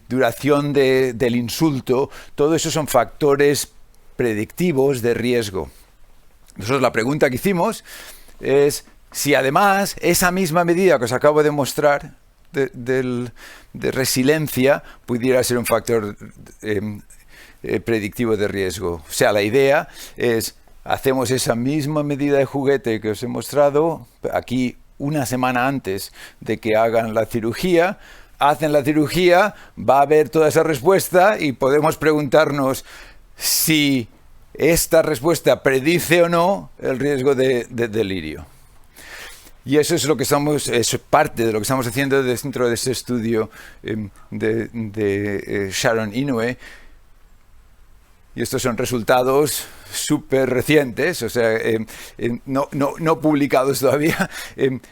[SPEAKER 3] duración del insulto, todo eso son factores predictivos de riesgo. Nosotros la pregunta que hicimos es si además esa misma medida que os acabo de mostrar de resiliencia pudiera ser un factor predictivo de riesgo. O sea, la idea es, hacemos esa misma medida de juguete que os he mostrado aquí una semana antes de que hagan la cirugía, hacen la cirugía, va a haber toda esa respuesta y podemos preguntarnos si esta respuesta predice o no el riesgo de delirio. Y eso es lo que es parte de lo que estamos haciendo dentro de ese estudio de Sharon Inoue. Y estos son resultados súper recientes, o sea, no publicados todavía.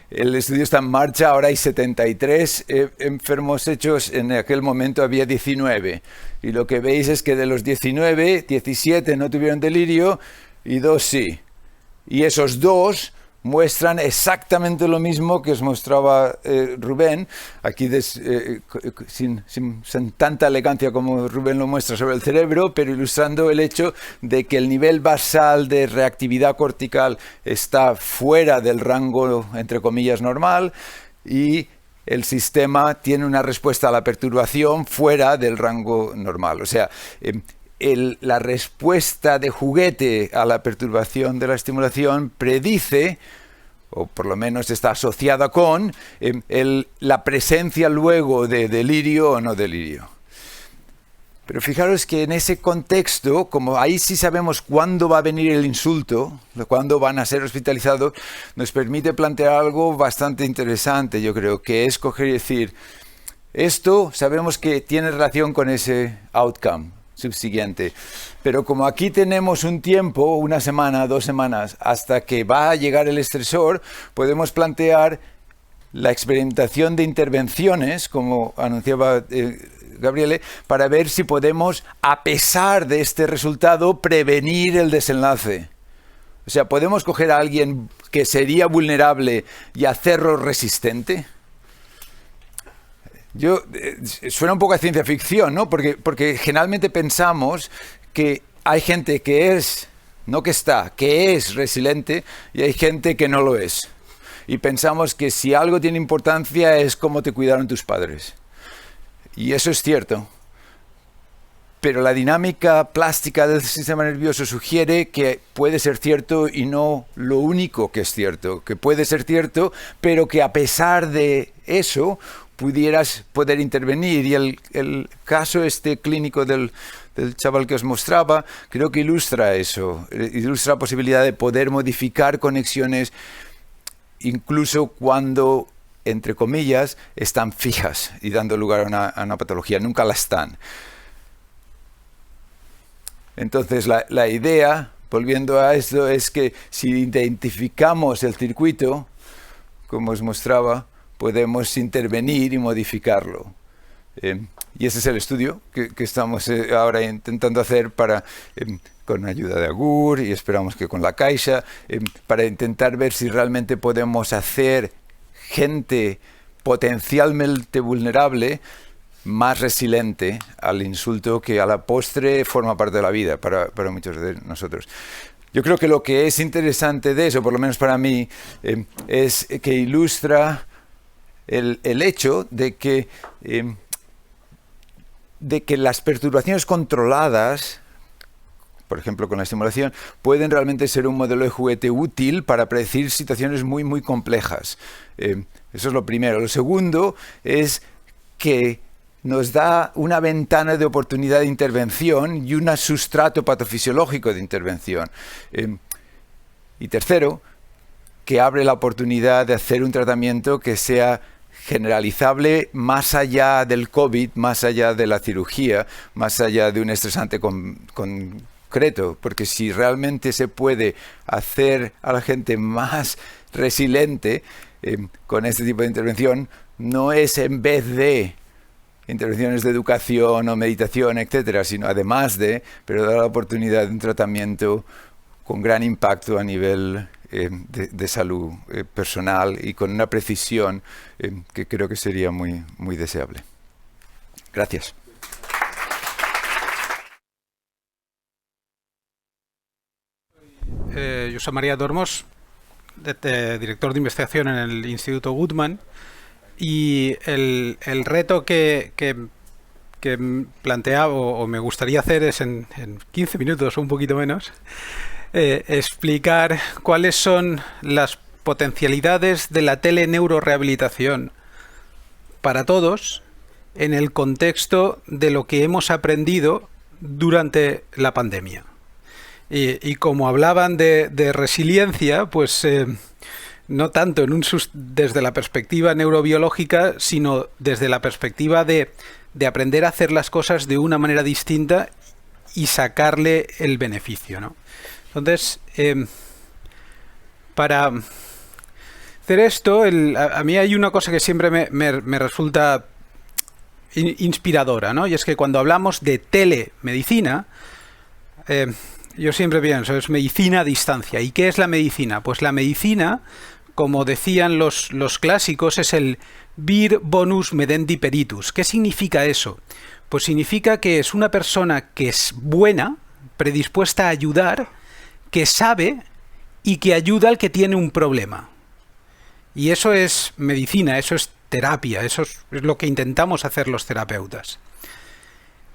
[SPEAKER 3] El estudio está en marcha, ahora hay 73 enfermos hechos, en aquel momento había 19. Y lo que veis es que de los 19, 17 no tuvieron delirio y 2 sí. Y esos 2 muestran exactamente lo mismo que os mostraba Rubén, aquí sin tanta elegancia como Rubén lo muestra sobre el cerebro, pero ilustrando el hecho de que el nivel basal de reactividad cortical está fuera del rango, entre comillas, normal, y el sistema tiene una respuesta a la perturbación fuera del rango normal. O sea, la respuesta de juguete a la perturbación de la estimulación predice, o por lo menos está asociada con, la presencia luego de delirio o no delirio. Pero fijaros que en ese contexto, como ahí sí sabemos cuándo va a venir el insulto, cuándo van a ser hospitalizados, nos permite plantear algo bastante interesante, yo creo, que es coger y decir, esto sabemos que tiene relación con ese outcome subsiguiente, pero como aquí tenemos un tiempo, 1 semana, 2 semanas, hasta que va a llegar el estresor, podemos plantear la experimentación de intervenciones, como anunciaba Gabriele, para ver si podemos, a pesar de este resultado, prevenir el desenlace. O sea, ¿podemos coger a alguien que sería vulnerable y hacerlo resistente? Suena un poco a ciencia ficción, ¿no? Porque generalmente pensamos que hay gente que es, no que está, que es resiliente y hay gente que no lo es. Y pensamos que si algo tiene importancia es cómo te cuidaron tus padres. Y eso es cierto. Pero la dinámica plástica del sistema nervioso sugiere que puede ser cierto y no lo único que es cierto. Que puede ser cierto, pero que a pesar de eso pudieras poder intervenir. Y el caso clínico del chaval que os mostraba, creo que ilustra eso. Ilustra la posibilidad de poder modificar conexiones incluso cuando, entre comillas, están fijas y dando lugar a una patología. Nunca la están. Entonces, la idea, volviendo a esto, es que si identificamos el circuito, como os mostraba, podemos intervenir y modificarlo. Y ese es el estudio que estamos ahora intentando hacer con ayuda de Agur y esperamos que con la Caixa, para intentar ver si realmente podemos hacer gente potencialmente vulnerable más resiliente al insulto, que a la postre forma parte de la vida para muchos de nosotros. Yo creo que lo que es interesante de eso, por lo menos para mí, es que ilustra el hecho de que las perturbaciones controladas, por ejemplo con la estimulación, pueden realmente ser un modelo de juguete útil para predecir situaciones muy, muy complejas. Eso es lo primero. Lo segundo es que nos da una ventana de oportunidad de intervención y un sustrato patofisiológico de intervención. Y tercero, que abre la oportunidad de hacer un tratamiento que sea generalizable más allá del COVID, más allá de la cirugía, más allá de un estresante concreto, porque si realmente se puede hacer a la gente más resiliente con este tipo de intervención, no es en vez de intervenciones de educación o meditación, etcétera, sino además pero da la oportunidad de un tratamiento con gran impacto a nivel de salud personal y con una precisión que creo que sería muy, muy deseable. Gracias.
[SPEAKER 4] José María Dormos, director de investigación en el Instituto Goodman, y el reto que planteaba o me gustaría hacer es en 15 minutos o un poquito menos, explicar cuáles son las potencialidades de la teleneurorehabilitación para todos en el contexto de lo que hemos aprendido durante la pandemia. Y como hablaban de resiliencia, pues no tanto desde la perspectiva neurobiológica, sino desde la perspectiva de aprender a hacer las cosas de una manera distinta y sacarle el beneficio, ¿no? Entonces, para hacer esto, a mí hay una cosa que siempre me resulta inspiradora, ¿no? Y es que cuando hablamos de telemedicina, yo siempre pienso, es medicina a distancia. ¿Y qué es la medicina? Pues la medicina, como decían los clásicos, es el vir bonus medendi peritus. ¿Qué significa eso? Pues significa que es una persona que es buena, predispuesta a ayudar, que sabe y que ayuda al que tiene un problema. Y eso es medicina, eso es terapia, eso es lo que intentamos hacer los terapeutas.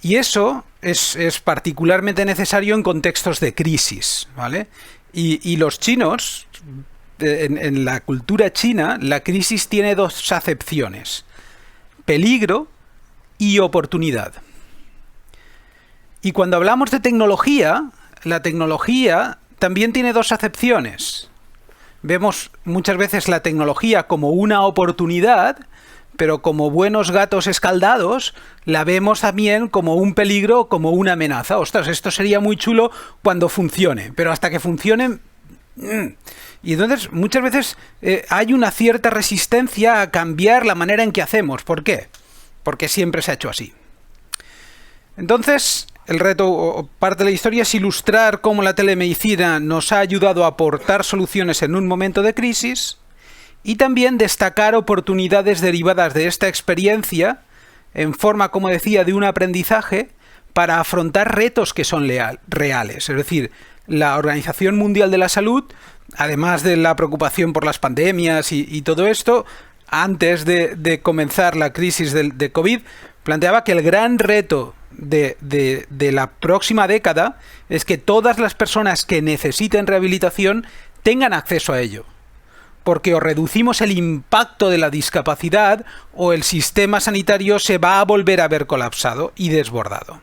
[SPEAKER 4] Y eso es particularmente necesario en contextos de crisis, ¿vale? Y los chinos, en la cultura china, la crisis tiene dos acepciones: peligro y oportunidad. Y cuando hablamos de tecnología, la tecnología también tiene dos acepciones. Vemos muchas veces la tecnología como una oportunidad, pero como buenos gatos escaldados, la vemos también como un peligro, como una amenaza. Ostras, esto sería muy chulo cuando funcione, pero hasta que funcione... Y entonces muchas veces hay una cierta resistencia a cambiar la manera en que hacemos. ¿Por qué? Porque siempre se ha hecho así. Entonces, el reto o parte de la historia es ilustrar cómo la telemedicina nos ha ayudado a aportar soluciones en un momento de crisis y también destacar oportunidades derivadas de esta experiencia en forma, como decía, de un aprendizaje para afrontar retos que son reales. Es decir, la Organización Mundial de la Salud, además de la preocupación por las pandemias y todo esto, antes de comenzar la crisis de COVID, planteaba que el gran reto de la próxima década es que todas las personas que necesiten rehabilitación tengan acceso a ello. Porque o reducimos el impacto de la discapacidad o el sistema sanitario se va a volver a ver colapsado y desbordado.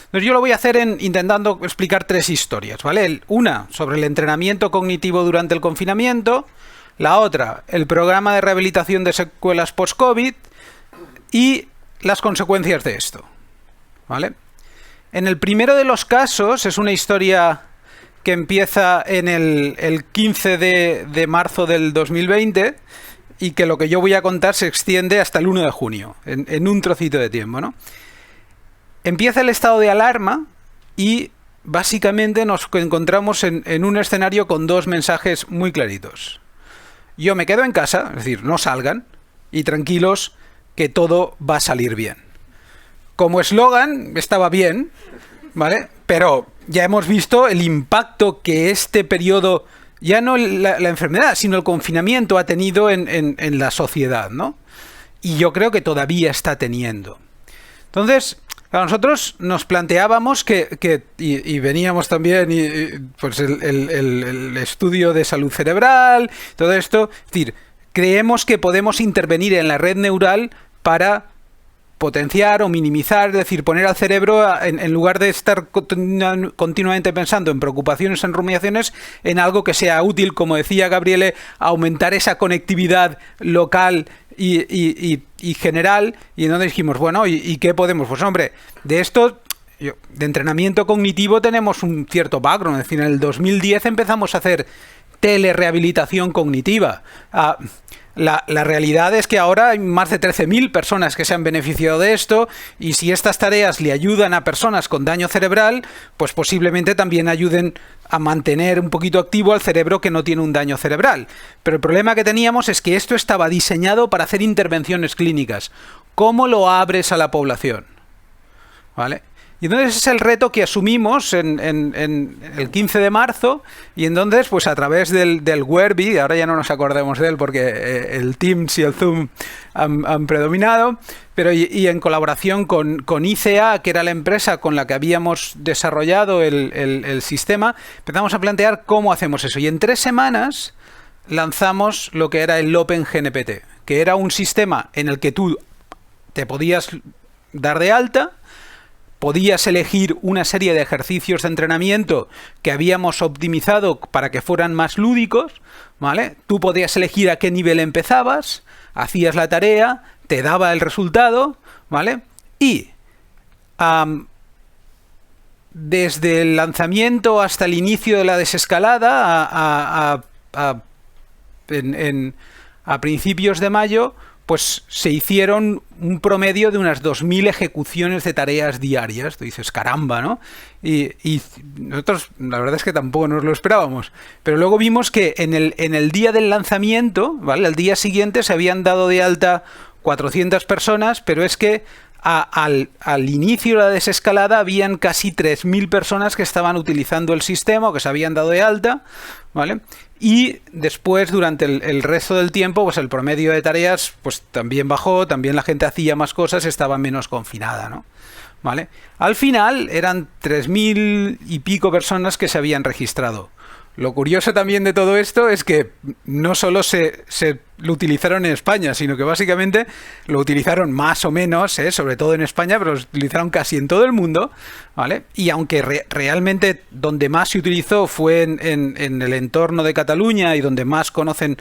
[SPEAKER 4] Entonces yo lo voy a hacer intentando explicar tres historias, ¿vale? Una sobre el entrenamiento cognitivo durante el confinamiento, la otra, el programa de rehabilitación de secuelas post-COVID y las consecuencias de esto, ¿vale? En el primero de los casos es una historia que empieza en el 15 de marzo del 2020 y que lo que yo voy a contar se extiende hasta el 1 de junio, en un trocito de tiempo, ¿no? Empieza el estado de alarma y básicamente nos encontramos en un escenario con dos mensajes muy claritos. Yo me quedo en casa, es decir, no salgan, y tranquilos que todo va a salir bien. Como eslogan estaba bien, ¿vale? Pero ya hemos visto el impacto que este periodo, ya no la enfermedad, sino el confinamiento ha tenido en la sociedad, ¿no? Y yo creo que todavía está teniendo. Entonces, a nosotros nos planteábamos y veníamos también, pues el estudio de salud cerebral, todo esto, es decir, creemos que podemos intervenir en la red neural para potenciar o minimizar, es decir, poner al cerebro, en lugar de estar continuamente pensando en preocupaciones, en rumiaciones, en algo que sea útil, como decía Gabriele, aumentar esa conectividad local y general. Y entonces dijimos, bueno, ¿y qué podemos? Pues hombre, de esto, de entrenamiento cognitivo tenemos un cierto background. Es decir, en el 2010 empezamos a hacer telerehabilitación cognitiva. La realidad es que ahora hay más de 13.000 personas que se han beneficiado de esto, y si estas tareas le ayudan a personas con daño cerebral, pues posiblemente también ayuden a mantener un poquito activo al cerebro que no tiene un daño cerebral. Pero el problema que teníamos es que esto estaba diseñado para hacer intervenciones clínicas. ¿Cómo lo abres a la población? ¿Vale? Y entonces ese es el reto que asumimos en el 15 de marzo, y entonces pues a través del Werby, ahora ya no nos acordemos de él porque el Teams y el Zoom han predominado, pero y en colaboración con ICA, que era la empresa con la que habíamos desarrollado el sistema, empezamos a plantear cómo hacemos eso. Y en 3 semanas lanzamos lo que era el OpenGNPT, que era un sistema en el que tú te podías dar de alta, podías elegir una serie de ejercicios de entrenamiento que habíamos optimizado para que fueran más lúdicos, ¿vale? Tú podías elegir a qué nivel empezabas, hacías la tarea, te daba el resultado, ¿vale? Y desde el lanzamiento hasta el inicio de la desescalada, a principios de mayo, pues se hicieron un promedio de unas 2.000 ejecuciones de tareas diarias. Tú dices, caramba, ¿no? Y nosotros, la verdad es que tampoco nos lo esperábamos. Pero luego vimos que en el día del lanzamiento, ¿vale? Al día siguiente se habían dado de alta 400 personas, pero es que al inicio de la desescalada habían casi 3.000 personas que estaban utilizando el sistema o que se habían dado de alta, ¿vale? Y después, durante el resto del tiempo, pues el promedio de tareas pues también bajó, también la gente hacía más cosas, estaba menos confinada, ¿no? ¿vale? Al final eran 3.000 y pico personas que se habían registrado. Lo curioso también de todo esto es que no solo se lo utilizaron en España, sino que básicamente lo utilizaron más o menos, sobre todo en España, pero lo utilizaron casi en todo el mundo, ¿vale? Y aunque realmente donde más se utilizó fue en el entorno de Cataluña y donde más conocen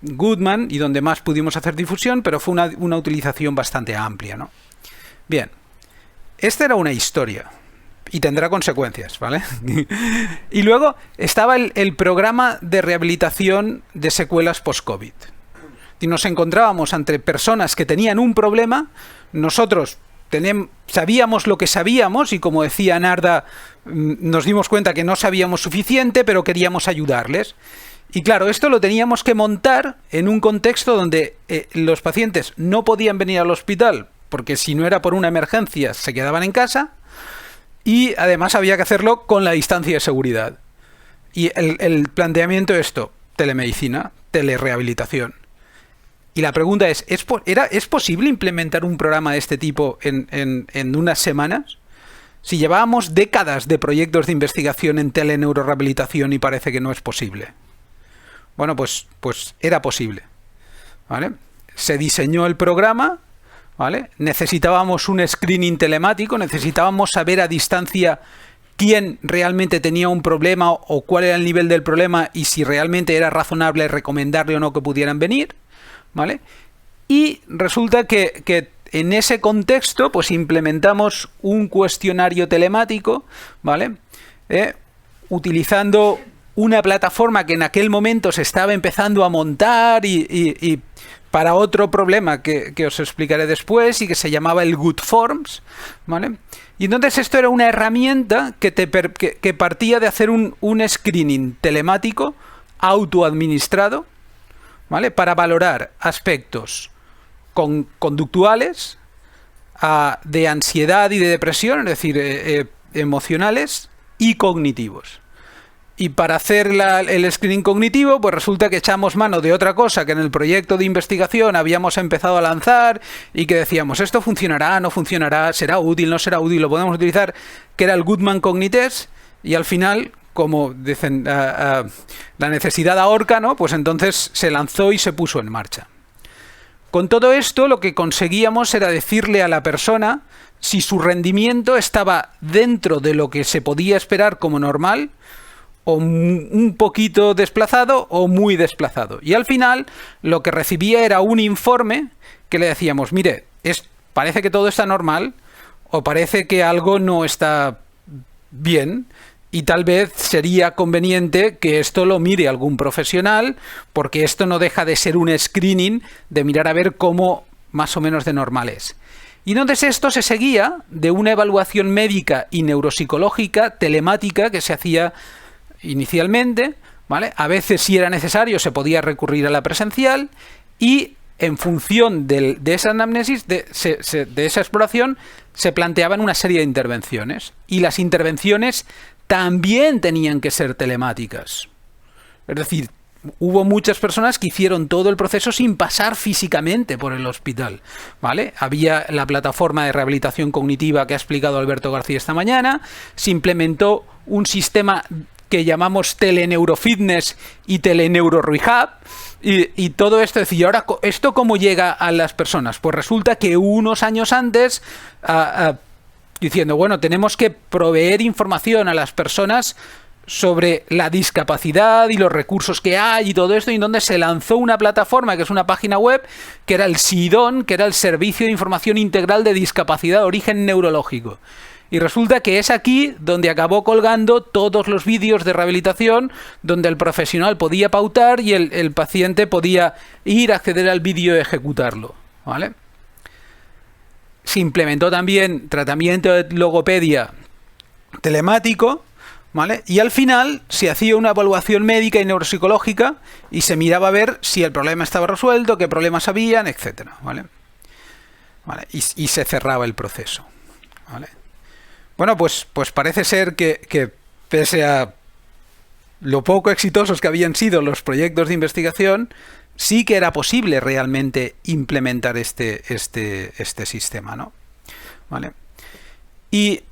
[SPEAKER 4] Goodman y donde más pudimos hacer difusión, pero fue una utilización bastante amplia, ¿no? Bien, esta era una historia. Y tendrá consecuencias, ¿vale? Y luego estaba el programa de rehabilitación de secuelas post-COVID. Y nos encontrábamos ante personas que tenían un problema, nosotros sabíamos lo que sabíamos y, como decía Narda, nos dimos cuenta que no sabíamos suficiente, pero queríamos ayudarles. Y claro, esto lo teníamos que montar en un contexto donde los pacientes no podían venir al hospital, porque si no era por una emergencia se quedaban en casa. Y además había que hacerlo con la distancia de seguridad. Y el planteamiento es esto: telemedicina, telerehabilitación. Y la pregunta ¿es posible implementar un programa de este tipo en unas semanas? Si llevábamos décadas de proyectos de investigación en teleneurorehabilitación y parece que no es posible. Bueno, pues era posible, ¿vale? Se diseñó el programa, ¿vale? Necesitábamos un screening telemático, necesitábamos saber a distancia quién realmente tenía un problema o cuál era el nivel del problema y si realmente era razonable recomendarle o no que pudieran venir, ¿vale? Y resulta que en ese contexto pues implementamos un cuestionario telemático, ¿vale? Utilizando una plataforma que en aquel momento se estaba empezando a montar y para otro problema que os explicaré después y que se llamaba el Good Forms, ¿vale? Y entonces esto era una herramienta que partía de hacer un screening telemático autoadministrado, ¿vale? Para valorar aspectos conductuales, de ansiedad y de depresión, es decir, emocionales y cognitivos. Y para hacer el screening cognitivo, pues resulta que echamos mano de otra cosa que en el proyecto de investigación habíamos empezado a lanzar y que decíamos, esto funcionará, no funcionará, será útil, no será útil, lo podemos utilizar, que era el Goodman Cognitest, y al final, como dicen, la necesidad ahorca, ¿no? Pues entonces se lanzó y se puso en marcha. Con todo esto, lo que conseguíamos era decirle a la persona si su rendimiento estaba dentro de lo que se podía esperar como normal, o un poquito desplazado o muy desplazado. Y al final lo que recibía era un informe que le decíamos, mire, parece que todo está normal o parece que algo no está bien y tal vez sería conveniente que esto lo mire algún profesional porque esto no deja de ser un screening de mirar a ver cómo más o menos de normal es. Y entonces esto se seguía de una evaluación médica y neuropsicológica telemática que se hacía inicialmente, ¿vale? A veces, si era necesario, se podía recurrir a la presencial y en función de esa anamnesis, de esa exploración, se planteaban una serie de intervenciones. Y las intervenciones también tenían que ser telemáticas. Es decir, hubo muchas personas que hicieron todo el proceso sin pasar físicamente por el hospital, ¿vale? Había la plataforma de rehabilitación cognitiva que ha explicado Alberto García esta mañana, se implementó un sistema que llamamos teleneurofitness y teleneurorehab y todo esto. Es decir, ahora, ¿esto cómo llega a las personas? Pues resulta que unos años antes, diciendo, bueno, tenemos que proveer información a las personas sobre la discapacidad y los recursos que hay y todo esto, y donde se lanzó una plataforma que es una página web que era el SIDON, que era el Servicio de Información Integral de Discapacidad de Origen Neurológico. Y resulta que es aquí donde acabó colgando todos los vídeos de rehabilitación, donde el profesional podía pautar y el paciente podía ir a acceder al vídeo y ejecutarlo, ¿vale? Se implementó también tratamiento de logopedia telemático, ¿vale? Y al final se hacía una evaluación médica y neuropsicológica y se miraba a ver si el problema estaba resuelto, qué problemas habían, etcétera, ¿vale? Y se cerraba el proceso, ¿vale? Bueno, pues parece ser que pese a lo poco exitosos que habían sido los proyectos de investigación, sí que era posible realmente implementar este sistema, ¿no? ¿Vale? Y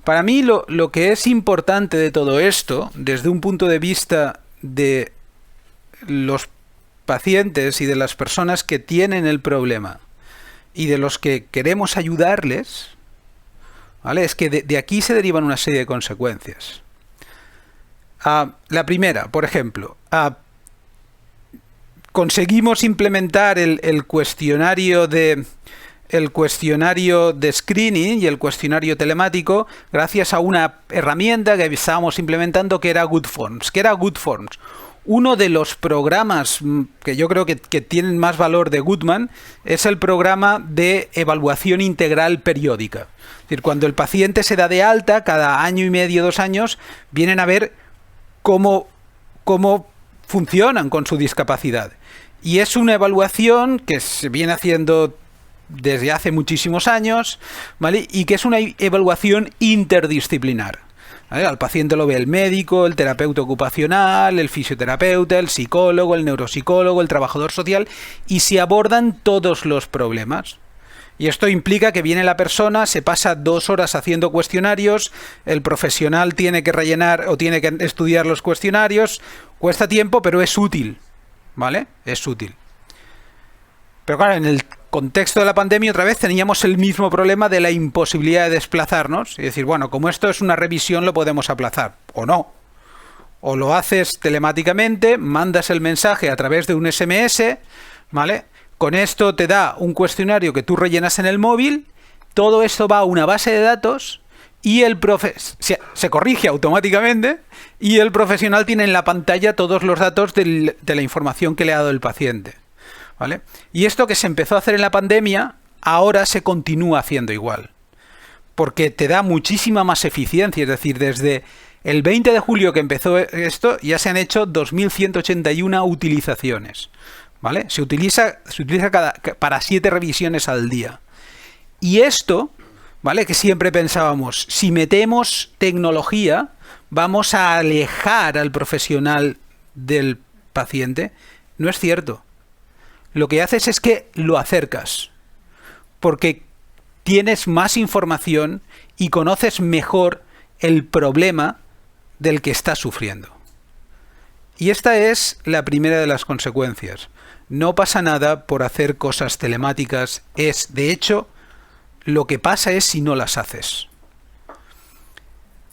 [SPEAKER 4] para mí lo que es importante de todo esto, desde un punto de vista de los pacientes y de las personas que tienen el problema y de los que queremos ayudarles, ¿vale? Es que de aquí se derivan una serie de consecuencias. La primera, por ejemplo, conseguimos implementar el cuestionario de screening y el cuestionario telemático gracias a una herramienta que estábamos implementando que era GoodForms. ¿Qué era GoodForms? Uno de los programas que yo creo que tienen más valor de Goodman es el programa de evaluación integral periódica. Es decir, cuando el paciente se da de alta, cada año y medio, 2 años, vienen a ver cómo funcionan con su discapacidad. Y es una evaluación que se viene haciendo desde hace muchísimos años, ¿vale? Y que es una evaluación interdisciplinar. ¿Vale? Al paciente lo ve el médico, el terapeuta ocupacional, el fisioterapeuta, el psicólogo, el neuropsicólogo, el trabajador social, y se abordan todos los problemas. Y esto implica que viene la persona, se pasa 2 horas haciendo cuestionarios, el profesional tiene que rellenar o tiene que estudiar los cuestionarios, cuesta tiempo, pero es útil, ¿vale? Es útil. Pero claro, en el contexto de la pandemia otra vez teníamos el mismo problema de la imposibilidad de desplazarnos y decir, bueno, como esto es una revisión lo podemos aplazar, o no. O lo haces telemáticamente, mandas el mensaje a través de un SMS, ¿vale? Con esto te da un cuestionario que tú rellenas en el móvil, todo esto va a una base de datos y el se corrige automáticamente y el profesional tiene en la pantalla todos los datos de la información que le ha dado el paciente, ¿vale? Y esto que se empezó a hacer en la pandemia, ahora se continúa haciendo igual, porque te da muchísima más eficiencia, es decir, desde el 20 de julio que empezó esto, ya se han hecho 2.181 utilizaciones, ¿vale? Se utiliza para 7 revisiones al día. Y esto, ¿vale? Que siempre pensábamos, si metemos tecnología, vamos a alejar al profesional del paciente. No es cierto. Lo que haces es que lo acercas, porque tienes más información y conoces mejor el problema del que estás sufriendo. Y esta es la primera de las consecuencias. No pasa nada por hacer cosas telemáticas. De hecho, lo que pasa es si no las haces.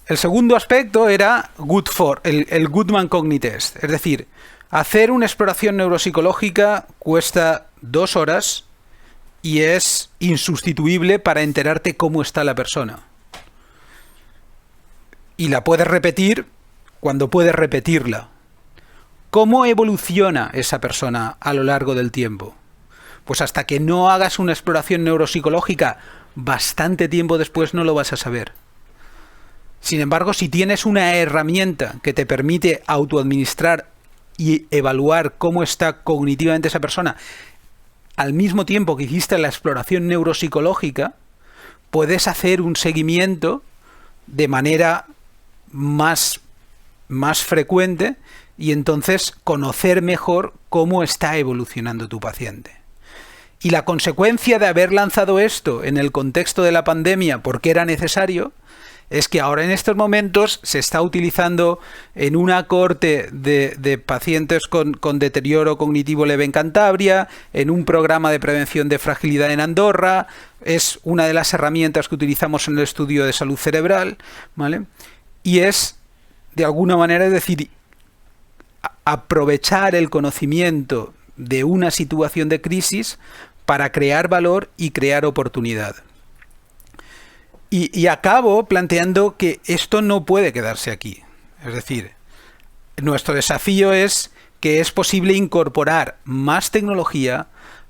[SPEAKER 4] El segundo aspecto era el Goodman Cognitest. Es decir, hacer una exploración neuropsicológica cuesta 2 horas y es insustituible para enterarte cómo está la persona. Y la puedes repetir cuando puedes repetirla. ¿Cómo evoluciona esa persona a lo largo del tiempo? Pues hasta que no hagas una exploración neuropsicológica bastante tiempo después no lo vas a saber. Sin embargo, si tienes una herramienta que te permite autoadministrar y evaluar cómo está cognitivamente esa persona, al mismo tiempo que hiciste la exploración neuropsicológica, puedes hacer un seguimiento de manera más frecuente y entonces conocer mejor cómo está evolucionando tu paciente. Y la consecuencia de haber lanzado esto en el contexto de la pandemia porque era necesario es que ahora en estos momentos se está utilizando en una cohorte de pacientes con deterioro cognitivo leve en Cantabria, en un programa de prevención de fragilidad en Andorra, es una de las herramientas que utilizamos en el estudio de salud cerebral, ¿vale? Y es, de alguna manera, es decir, aprovechar el conocimiento de una situación de crisis para crear valor y crear oportunidad. Y acabo planteando que esto no puede quedarse aquí. Es decir, nuestro desafío es que es posible incorporar más tecnología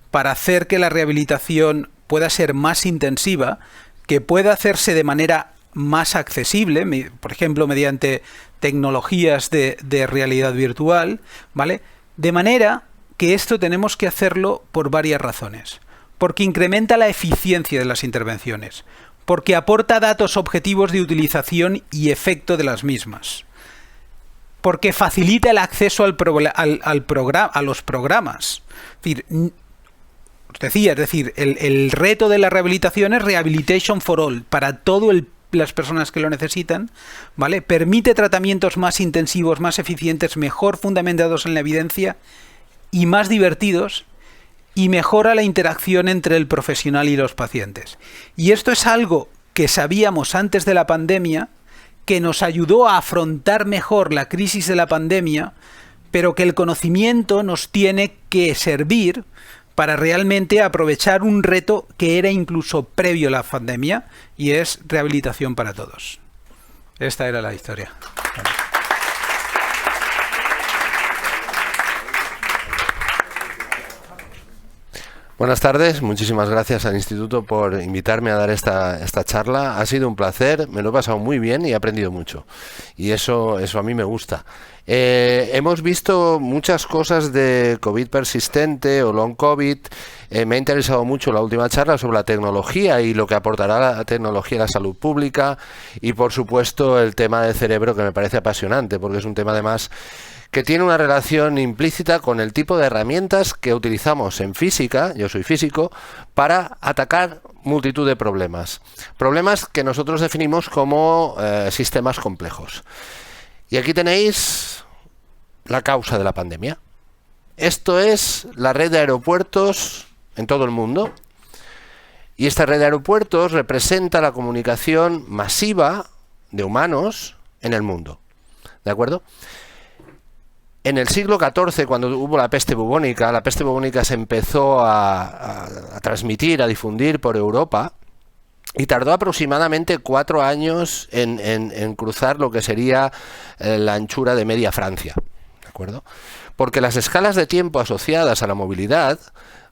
[SPEAKER 4] para hacer que la rehabilitación pueda ser más intensiva, que pueda hacerse de manera más accesible, por ejemplo, mediante tecnologías de realidad virtual, ¿vale? De manera que esto tenemos que hacerlo por varias razones. Porque incrementa la eficiencia de las intervenciones, porque aporta datos objetivos de utilización y efecto de las mismas, porque facilita el acceso a los programas. Es decir, os decía, es decir, el reto de la rehabilitación es rehabilitation for all, para las personas que lo necesitan, ¿vale? Permite tratamientos más intensivos, más eficientes, mejor fundamentados en la evidencia y más divertidos, y mejora la interacción entre el profesional y los pacientes. Y esto es algo que sabíamos antes de la pandemia, que nos ayudó a afrontar mejor la crisis de la pandemia, pero que el conocimiento nos tiene que servir para realmente aprovechar un reto que era incluso previo a la pandemia, y es rehabilitación para todos. Esta era la historia.
[SPEAKER 5] Buenas tardes, muchísimas gracias al Instituto por invitarme a dar esta charla. Ha sido un placer, me lo he pasado muy bien y he aprendido mucho. Y eso a mí me gusta. Hemos visto muchas cosas de COVID persistente o long COVID. Me ha interesado mucho la última charla sobre la tecnología y lo que aportará la tecnología a la salud pública. Y por supuesto el tema del cerebro, que me parece apasionante, porque es un tema además que tiene una relación implícita con el tipo de herramientas que utilizamos en física, yo soy físico, para atacar multitud de problemas. Problemas que nosotros definimos como sistemas complejos. Y aquí tenéis la causa de la pandemia. Esto es la red de aeropuertos en todo el mundo. Y esta red de aeropuertos representa la comunicación masiva de humanos en el mundo. ¿De acuerdo? En el siglo XIV, cuando hubo la peste bubónica se empezó a transmitir, a difundir por Europa, y tardó aproximadamente 4 años en cruzar lo que sería la anchura de media Francia, ¿de acuerdo? Porque las escalas de tiempo asociadas a la movilidad,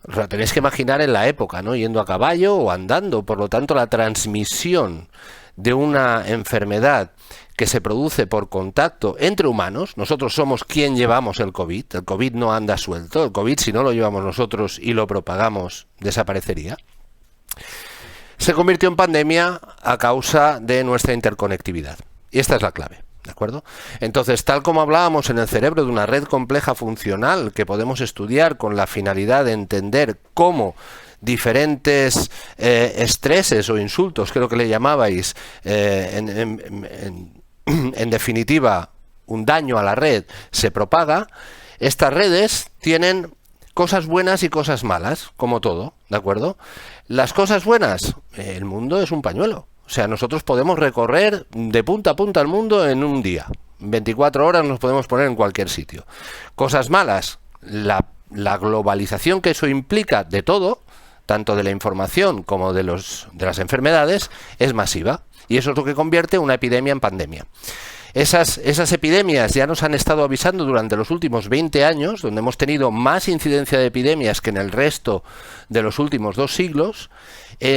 [SPEAKER 5] os la tenéis que imaginar en la época, ¿no? Yendo a caballo o andando, por lo tanto la transmisión de una enfermedad que se produce por contacto entre humanos, nosotros somos quien llevamos el COVID no anda suelto, el COVID si no lo llevamos nosotros y lo propagamos desaparecería, se convirtió en pandemia a causa de nuestra interconectividad. Y esta es la clave, ¿de acuerdo? Entonces, tal como hablábamos en el cerebro de una red compleja funcional que podemos estudiar con la finalidad de entender cómo diferentes estreses o insultos, creo que le llamabais, en definitiva, un daño a la red se propaga, estas redes tienen cosas buenas y cosas malas, como todo, ¿de acuerdo? Las cosas buenas, el mundo es un pañuelo. O sea, nosotros podemos recorrer de punta a punta el mundo en un día. 24 horas nos podemos poner en cualquier sitio. Cosas malas, la globalización que eso implica de todo, tanto de la información como de las enfermedades, es masiva. Y eso es lo que convierte una epidemia en pandemia. Esas epidemias ya nos han estado avisando durante los últimos 20 años, donde hemos tenido más incidencia de epidemias que en el resto de los últimos 2 siglos,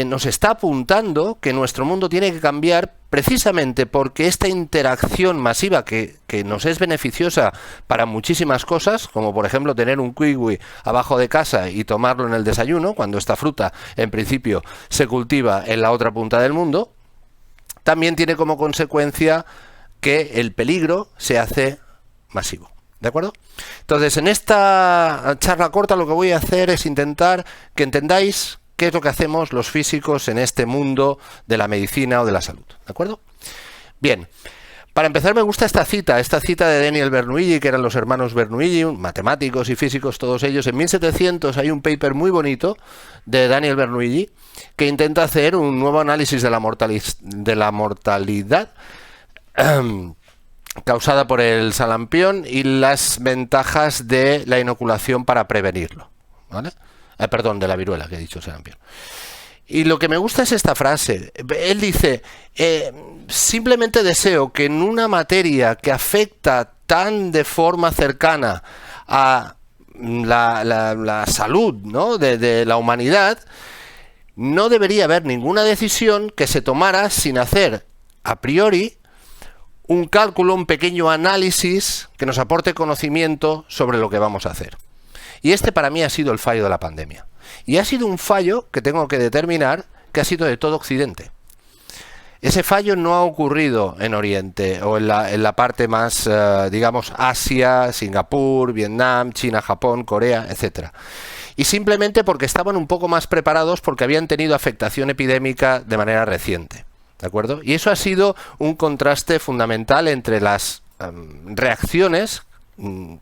[SPEAKER 5] nos está apuntando que nuestro mundo tiene que cambiar precisamente porque esta interacción masiva que nos es beneficiosa para muchísimas cosas, como por ejemplo tener un kiwi abajo de casa y tomarlo en el desayuno, cuando esta fruta en principio se cultiva en la otra punta del mundo, también tiene como consecuencia que el peligro se hace masivo. ¿De acuerdo? Entonces, en esta charla corta lo que voy a hacer es intentar que entendáis qué es lo que hacemos los físicos en este mundo de la medicina o de la salud. ¿De acuerdo? Bien, para empezar me gusta esta cita de Daniel Bernoulli, que eran los hermanos Bernoulli, matemáticos y físicos todos ellos. En 1700 hay un paper muy bonito de Daniel Bernoulli que intenta hacer un nuevo análisis de la mortalidad causada por el sarampión y las ventajas de la inoculación para prevenirlo, ¿vale? Perdón, de la viruela, que he dicho sarampión. Y lo que me gusta es esta frase. Él dice, simplemente deseo que en una materia que afecta tan de forma cercana a la salud, ¿no?, de la humanidad, no debería haber ninguna decisión que se tomara sin hacer a priori un cálculo, un pequeño análisis que nos aporte conocimiento sobre lo que vamos a hacer. Y este para mí ha sido el fallo de la pandemia. Y ha sido un fallo que tengo que determinar que ha sido de todo Occidente. Ese fallo no ha ocurrido en Oriente o en la parte más, digamos, Asia, Singapur, Vietnam, China, Japón, Corea, etc. y simplemente porque estaban un poco más preparados porque habían tenido afectación epidémica de manera reciente. ¿De acuerdo? Y eso ha sido un contraste fundamental entre las reacciones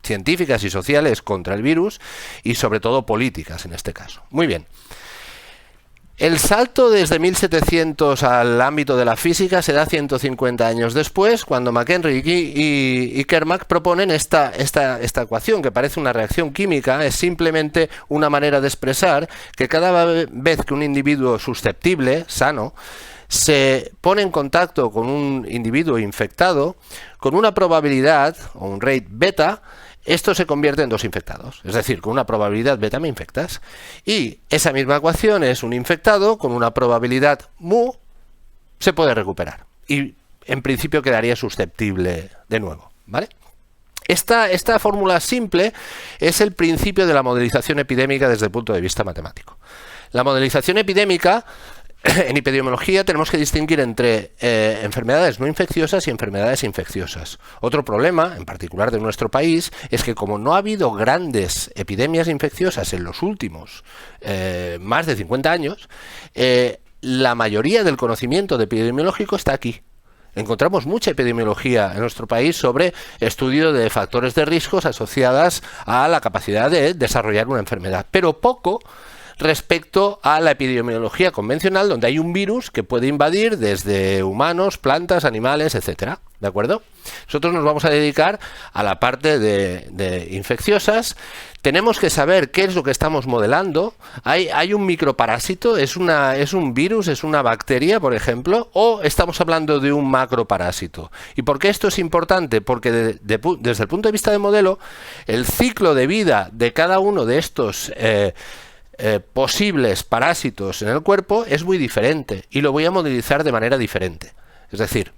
[SPEAKER 5] científicas y sociales contra el virus y sobre todo políticas en este caso. Muy bien. El salto desde 1700 al ámbito de la física se da 150 años después, cuando McHenry y Kermack proponen esta ecuación, que parece una reacción química, es simplemente una manera de expresar que cada vez que un individuo susceptible, sano, se pone en contacto con un individuo infectado, con una probabilidad, o un rate beta, esto se convierte en dos infectados. Es decir, con una probabilidad beta me infectas. Y esa misma ecuación es un infectado con una probabilidad mu, se puede recuperar. Y en principio quedaría susceptible de nuevo, ¿vale? Esta fórmula simple es el principio de la modelización epidémica desde el punto de vista matemático. La modelización epidémica, en epidemiología tenemos que distinguir entre enfermedades no infecciosas y enfermedades infecciosas. Otro problema, en particular de nuestro país, es que como no ha habido grandes epidemias infecciosas en los últimos más de 50 años, la mayoría del conocimiento de epidemiológico está aquí. Encontramos mucha epidemiología en nuestro país sobre estudio de factores de riesgos asociadas a la capacidad de desarrollar una enfermedad, pero poco respecto a la epidemiología convencional, donde hay un virus que puede invadir desde humanos, plantas, animales, etcétera. ¿De acuerdo? Nosotros nos vamos a dedicar a la parte de infecciosas. Tenemos que saber qué es lo que estamos modelando. ¿Hay un microparásito? ¿Es un virus? ¿Es una bacteria, por ejemplo? ¿O estamos hablando de un macroparásito? ¿Y por qué esto es importante? Porque desde el punto de vista del modelo, el ciclo de vida de cada uno de estos posibles parásitos en el cuerpo es muy diferente y lo voy a modelizar de manera diferente. Es decir,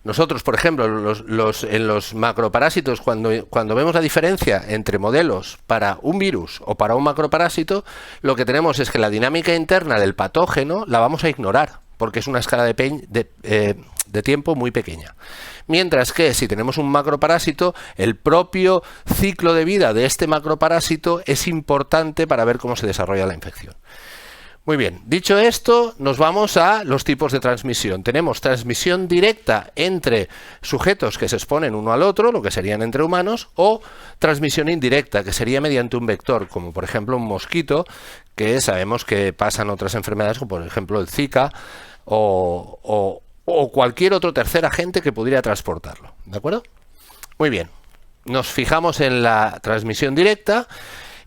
[SPEAKER 5] nosotros, por ejemplo, en los macroparásitos, cuando vemos la diferencia entre modelos para un virus o para un macroparásito, lo que tenemos es que la dinámica interna del patógeno la vamos a ignorar, porque es una escala de tiempo muy pequeña. Mientras que si tenemos un macroparásito, el propio ciclo de vida de este macroparásito es importante para ver cómo se desarrolla la infección. Muy bien, dicho esto, nos vamos a los tipos de transmisión. Tenemos transmisión directa entre sujetos que se exponen uno al otro, lo que serían entre humanos, o transmisión indirecta, que sería mediante un vector, como por ejemplo un mosquito, que sabemos que pasan otras enfermedades, como por ejemplo el Zika, o cualquier otro tercer agente que pudiera transportarlo. ¿De acuerdo? Muy bien. Nos fijamos en la transmisión directa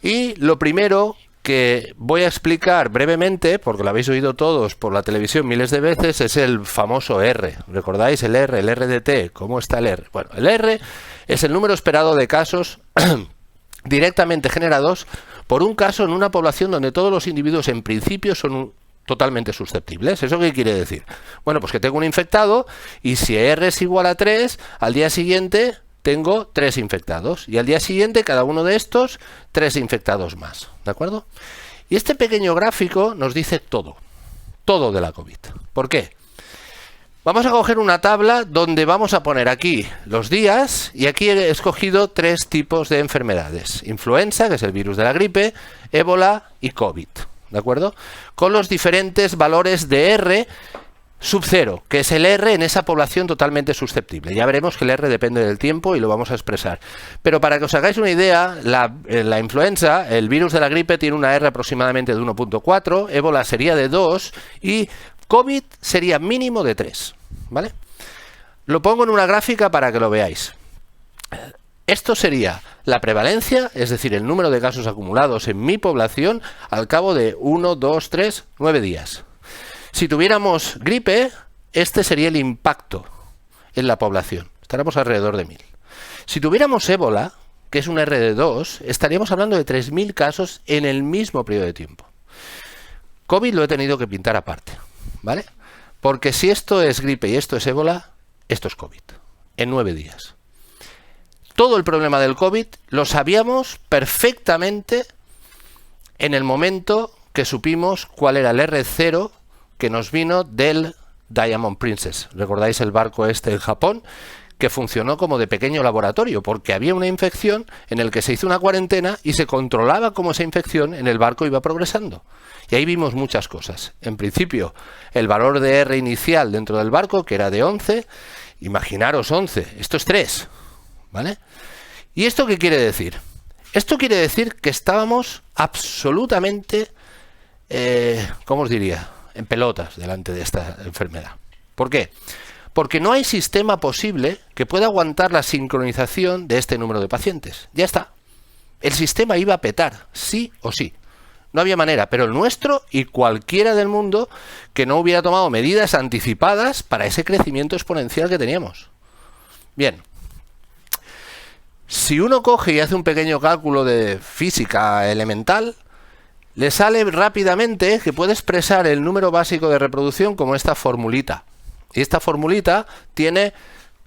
[SPEAKER 5] y lo primero que voy a explicar brevemente, porque lo habéis oído todos por la televisión miles de veces, es el famoso R. ¿Recordáis el R, el RDT? ¿Cómo está el R? Bueno, el R es el número esperado de casos directamente generados por un caso en una población donde todos los individuos en principio son totalmente susceptibles. ¿Eso qué quiere decir? Bueno, pues que tengo un infectado y si R es igual a 3, al día siguiente tengo 3 infectados y al día siguiente cada uno de estos 3 infectados más. ¿De acuerdo? Y este pequeño gráfico nos dice todo de la COVID. ¿Por qué? Vamos a coger una tabla donde vamos a poner aquí los días y aquí he escogido 3 tipos de enfermedades. Influenza, que es el virus de la gripe, ébola y COVID. ¿De acuerdo? Con los diferentes valores de R sub 0, que es el R en esa población totalmente susceptible. Ya veremos que el R depende del tiempo y lo vamos a expresar. Pero para que os hagáis una idea, la influenza, el virus de la gripe, tiene una R aproximadamente de 1.4, ébola sería de 2 y COVID sería mínimo de 3. ¿Vale? Lo pongo en una gráfica para que lo veáis. Esto sería la prevalencia, es decir, el número de casos acumulados en mi población al cabo de 1, 2, 3, 9 días. Si tuviéramos gripe, este sería el impacto en la población. Estaríamos alrededor de 1000. Si tuviéramos ébola, que es un R de 2, estaríamos hablando de 3000 casos en el mismo periodo de tiempo. COVID lo he tenido que pintar aparte, ¿vale? Porque si esto es gripe y esto es ébola, esto es COVID, en 9 días. Todo el problema del COVID lo sabíamos perfectamente en el momento que supimos cuál era el R0 que nos vino del Diamond Princess. ¿Recordáis el barco este en Japón? que funcionó como de pequeño laboratorio, porque había una infección en el que se hizo una cuarentena y se controlaba cómo esa infección en el barco iba progresando. Y ahí vimos muchas cosas. En principio, el valor de R inicial dentro del barco, que era de 11, imaginaros 11, esto es 3, ¿vale? ¿Y esto qué quiere decir? Esto quiere decir que estábamos absolutamente, ¿cómo os diría?, en pelotas delante de esta enfermedad. ¿Por qué? Porque no hay sistema posible que pueda aguantar la sincronización de este número de pacientes. Ya está. El sistema iba a petar, sí o sí. No había manera, pero el nuestro y cualquiera del mundo que no hubiera tomado medidas anticipadas para ese crecimiento exponencial que teníamos. Bien. Si uno coge y hace un pequeño cálculo de física elemental, le sale rápidamente que puede expresar el número básico de reproducción como esta formulita. Y esta formulita tiene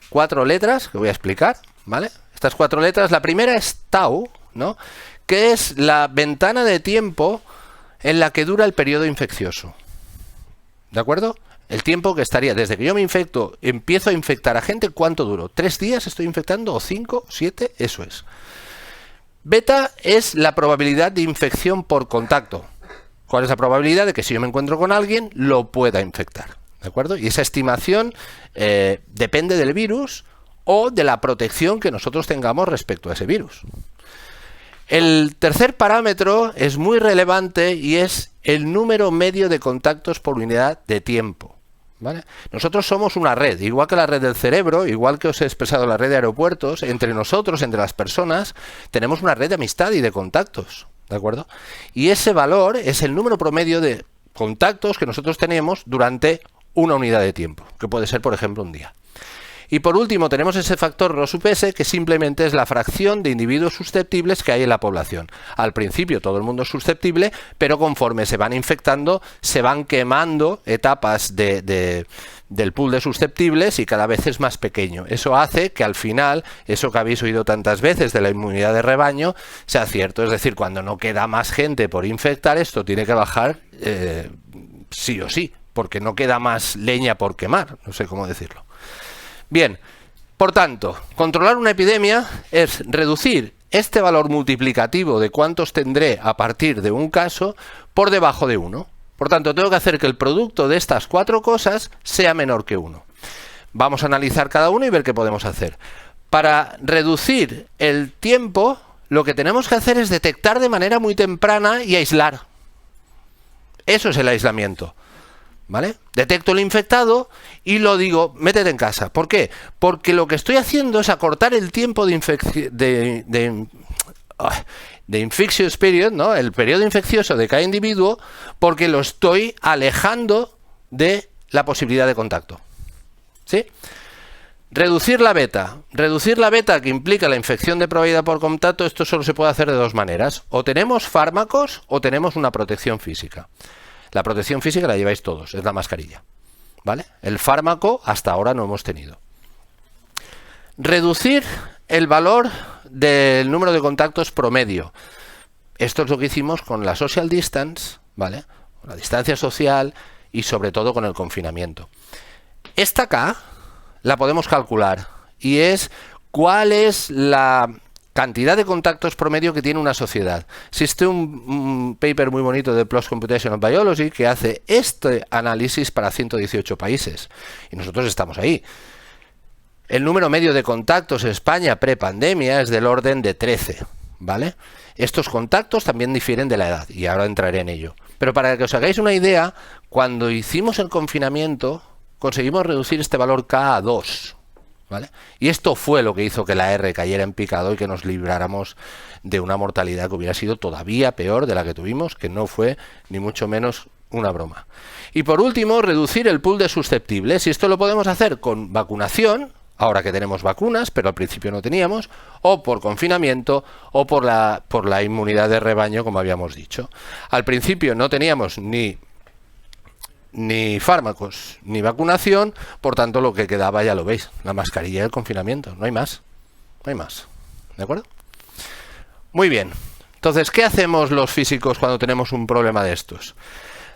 [SPEAKER 5] 4 letras, que voy a explicar, ¿vale? Estas 4 letras, la primera es tau, ¿no?, que es la ventana de tiempo en la que dura el periodo infeccioso. ¿De acuerdo? El tiempo que estaría, desde que yo me infecto, empiezo a infectar a gente, ¿cuánto duro? ¿3 días estoy infectando? ¿O 5? ¿7? Eso es. Beta es la probabilidad de infección por contacto. ¿Cuál es la probabilidad de que si yo me encuentro con alguien, lo pueda infectar? ¿De acuerdo? Y esa estimación depende del virus o de la protección que nosotros tengamos respecto a ese virus. El tercer parámetro es muy relevante y es el número medio de contactos por unidad de tiempo, ¿vale? Nosotros somos una red, igual que la red del cerebro, igual que os he expresado la red de aeropuertos, entre nosotros, entre las personas, tenemos una red de amistad y de contactos, ¿de acuerdo? Y ese valor es el número promedio de contactos que nosotros tenemos durante una unidad de tiempo, que puede ser, por ejemplo, un día. Y por último tenemos ese factor Rho sub S, que simplemente es la fracción de individuos susceptibles que hay en la población. Al principio todo el mundo es susceptible, pero conforme se van infectando, se van quemando etapas del pool de susceptibles y cada vez es más pequeño. Eso hace que al final, eso que habéis oído tantas veces de la inmunidad de rebaño, sea cierto. Es decir, cuando no queda más gente por infectar, esto tiene que bajar sí o sí, porque no queda más leña por quemar, no sé cómo decirlo. Bien, por tanto, controlar una epidemia es reducir este valor multiplicativo de cuántos tendré a partir de un caso por debajo de 1. Por tanto, tengo que hacer que el producto de estas 4 cosas sea menor que 1. Vamos a analizar cada uno y ver qué podemos hacer. Para reducir el tiempo, lo que tenemos que hacer es detectar de manera muy temprana y aislar. Eso es el aislamiento. ¿Vale? Detecto el infectado y lo digo, métete en casa. ¿Por qué? Porque lo que estoy haciendo es acortar el tiempo de infectious period, ¿no?, el periodo infeccioso de cada individuo, porque lo estoy alejando de la posibilidad de contacto. ¿Sí? Reducir la beta. Reducir la beta, que implica la infección de probabilidad por contacto, esto solo se puede hacer de 2 maneras. O tenemos fármacos o tenemos una protección física. La protección física la lleváis todos, es la mascarilla, ¿vale? El fármaco hasta ahora no hemos tenido. Reducir el valor del número de contactos promedio. Esto es lo que hicimos con la social distance, ¿vale?, con la distancia social y sobre todo con el confinamiento. Esta K la podemos calcular y es cuál es la cantidad de contactos promedio que tiene una sociedad. Existe un paper muy bonito de PLOS Computational Biology que hace este análisis para 118 países. Y nosotros estamos ahí. El número medio de contactos en España pre-pandemia es del orden de 13, ¿vale? Estos contactos también difieren de la edad, y ahora entraré en ello. Pero para que os hagáis una idea, cuando hicimos el confinamiento, conseguimos reducir este valor K a 2. ¿Vale? Y esto fue lo que hizo que la R cayera en picado y que nos libráramos de una mortalidad que hubiera sido todavía peor de la que tuvimos, que no fue ni mucho menos una broma. Y por último, reducir el pool de susceptibles. Y esto lo podemos hacer con vacunación, ahora que tenemos vacunas, pero al principio no teníamos, o por confinamiento, o por la inmunidad de rebaño, como habíamos dicho. Al principio no teníamos ni fármacos, ni vacunación, por tanto lo que quedaba ya lo veis, la mascarilla y el confinamiento, no hay más, no hay más, ¿de acuerdo? Muy bien, entonces, ¿qué hacemos los físicos cuando tenemos un problema de estos?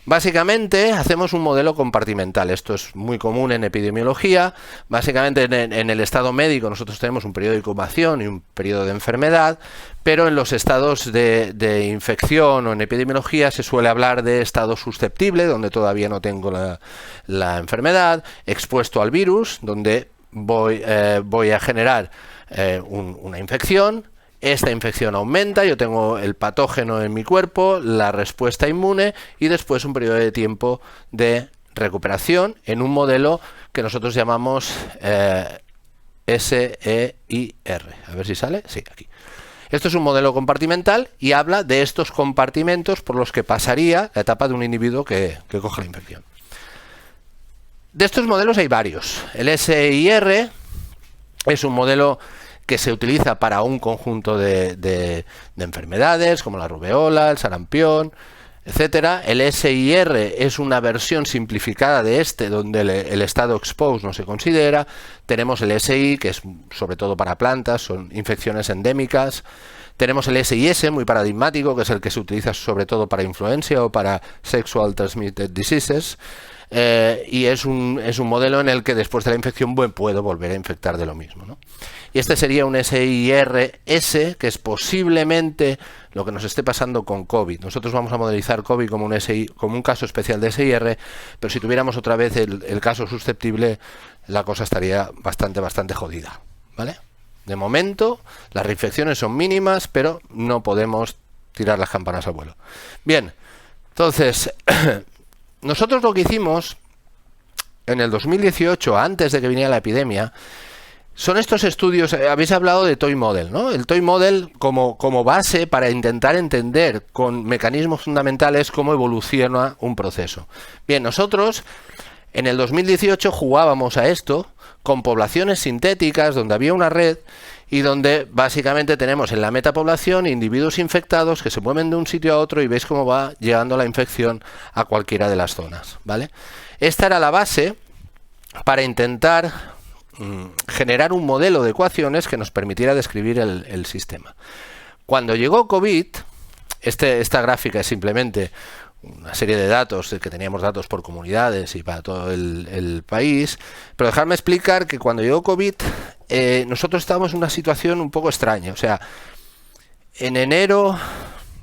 [SPEAKER 5] Básicamente hacemos un modelo compartimental. Esto es muy común en epidemiología. Básicamente en el estado médico nosotros tenemos un periodo de incubación y un periodo de enfermedad, pero en los estados de infección o en epidemiología se suele hablar de estado susceptible, donde todavía no tengo la enfermedad, expuesto al virus, donde voy a generar una infección. Esta infección aumenta, yo tengo el patógeno en mi cuerpo, la respuesta inmune y después un periodo de tiempo de recuperación en un modelo que nosotros llamamos SEIR. A ver si sale. Sí, aquí. Esto es un modelo compartimental y habla de estos compartimentos por los que pasaría la etapa de un individuo que coge la infección. De estos modelos hay varios. El SEIR es un modelo que se utiliza para un conjunto de enfermedades como la rubeola, el sarampión, etcétera. El SIR es una versión simplificada de donde el estado exposed no se considera. Tenemos el SI, que es sobre todo para plantas, son infecciones endémicas. Tenemos el SIS, muy paradigmático, que es el que se utiliza sobre todo para influenza o para sexual transmitted diseases. Y es un modelo en el que después de la infección puedo volver a infectar de lo mismo, ¿no? Y este sería un SIRS, que es posiblemente lo que nos esté pasando con COVID. Nosotros vamos a modelizar COVID como un caso especial de SIR, pero si tuviéramos otra vez el caso susceptible, la cosa estaría bastante jodida, ¿vale? De momento, las reinfecciones son mínimas, pero no podemos tirar las campanas al vuelo. Bien, entonces, nosotros lo que hicimos en el 2018, antes de que viniera la epidemia, son estos estudios. Habéis hablado de Toy Model, ¿no? El Toy Model como base para intentar entender con mecanismos fundamentales cómo evoluciona un proceso. Bien, nosotros en el 2018 jugábamos a esto con poblaciones sintéticas donde había una red y donde básicamente tenemos en la metapoblación individuos infectados que se mueven de un sitio a otro y veis cómo va llegando la infección a cualquiera de las zonas, ¿vale? Esta era la base para intentar generar un modelo de ecuaciones que nos permitiera describir el sistema. Cuando llegó COVID, esta gráfica es simplemente una serie de datos, que teníamos datos por comunidades y para todo el país, pero dejadme explicar que cuando llegó COVID nosotros estábamos en una situación un poco extraña. O sea, en enero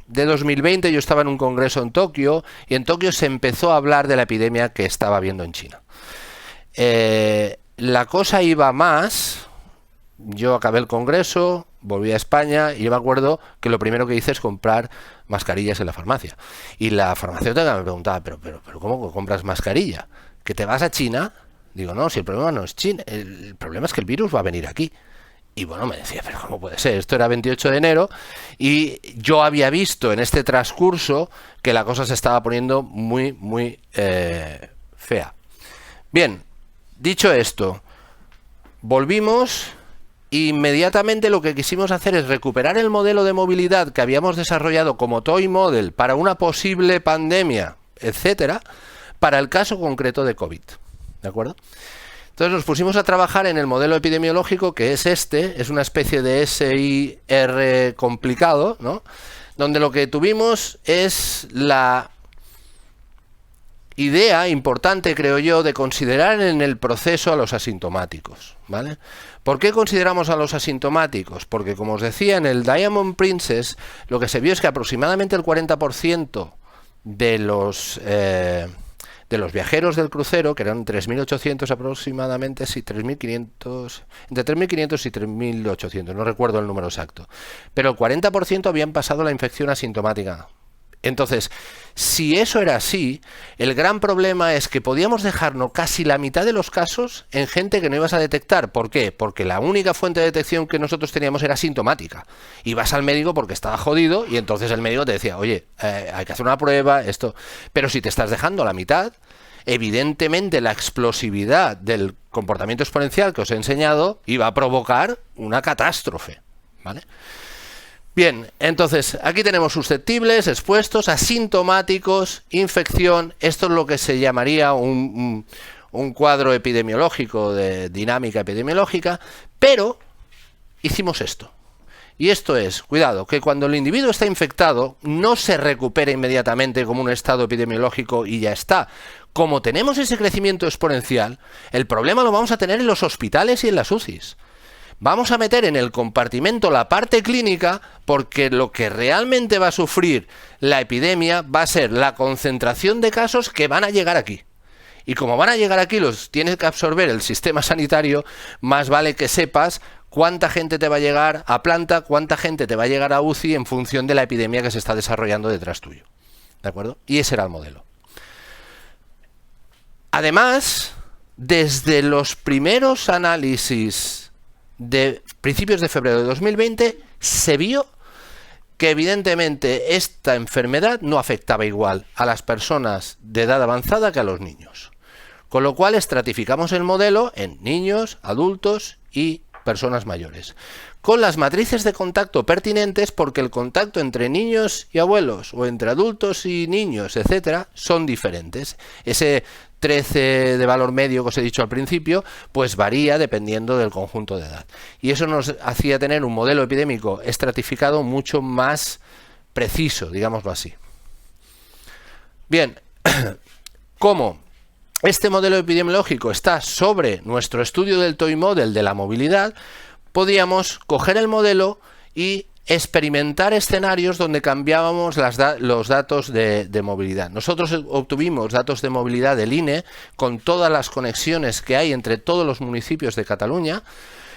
[SPEAKER 5] de 2020 yo estaba en un congreso en Tokio y en Tokio se empezó a hablar de la epidemia que estaba habiendo en China. La cosa iba más. Yo acabé el congreso, volví a España y yo me acuerdo que lo primero que hice es comprar mascarillas en la farmacia. Y la farmacéutica me preguntaba, pero ¿cómo compras mascarilla? ¿Que te vas a China? Digo, no, si el problema no es China, el problema es que el virus va a venir aquí. Y bueno, me decía, pero ¿cómo puede ser? Esto era 28 de enero y yo había visto en este transcurso que la cosa se estaba poniendo muy fea. Bien, dicho esto, volvimos. Inmediatamente lo que quisimos hacer es recuperar el modelo de movilidad que habíamos desarrollado como Toy Model para una posible pandemia, etcétera, para el caso concreto de COVID. ¿De acuerdo? Entonces nos pusimos a trabajar en el modelo epidemiológico, que es es una especie de SIR complicado, ¿no? Donde lo que tuvimos es la idea importante, creo yo, de considerar en el proceso a los asintomáticos, ¿vale? ¿Por qué consideramos a los asintomáticos? Porque, como os decía, en el Diamond Princess lo que se vio es que aproximadamente el 40% de los viajeros del crucero, que eran 3.800 aproximadamente, sí, 3.500, entre 3.500 y 3.800, no recuerdo el número exacto, pero el 40% habían pasado la infección asintomática. Entonces, si eso era así, el gran problema es que podíamos dejarnos casi la mitad de los casos en gente que no ibas a detectar. ¿Por qué? Porque la única fuente de detección que nosotros teníamos era asintomática. Ibas al médico porque estaba jodido y entonces el médico te decía, oye, hay que hacer una prueba, esto. Pero si te estás dejando la mitad, evidentemente la explosividad del comportamiento exponencial que os he enseñado iba a provocar una catástrofe, ¿vale? Bien, entonces aquí tenemos susceptibles, expuestos, asintomáticos, infección. Esto es lo que se llamaría un cuadro epidemiológico de dinámica epidemiológica, pero hicimos esto. Y esto es, cuidado, que cuando el individuo está infectado no se recupera inmediatamente como un estado epidemiológico y ya está. Como tenemos ese crecimiento exponencial, el problema lo vamos a tener en los hospitales y en las UCIs. Vamos a meter en el compartimento la parte clínica porque lo que realmente va a sufrir la epidemia va a ser la concentración de casos que van a llegar aquí. Y como van a llegar aquí, los tiene que absorber el sistema sanitario, más vale que sepas cuánta gente te va a llegar a planta, cuánta gente te va a llegar a UCI en función de la epidemia que se está desarrollando detrás tuyo. ¿De acuerdo? Y ese era el modelo. Además, desde los primeros análisis de principios de febrero de 2020, se vio que evidentemente esta enfermedad no afectaba igual a las personas de edad avanzada que a los niños. Con lo cual estratificamos el modelo en niños, adultos y personas mayores, con las matrices de contacto pertinentes, porque el contacto entre niños y abuelos o entre adultos y niños, etcétera, son diferentes. Ese 13 de valor medio que os he dicho al principio, pues varía dependiendo del conjunto de edad. Y eso nos hacía tener un modelo epidémico estratificado mucho más preciso, digámoslo así. Bien, ¿cómo? Este modelo epidemiológico está sobre nuestro estudio del Toy Model de la movilidad. Podíamos coger el modelo y experimentar escenarios donde cambiábamos los datos de movilidad. Nosotros obtuvimos datos de movilidad del INE con todas las conexiones que hay entre todos los municipios de Cataluña,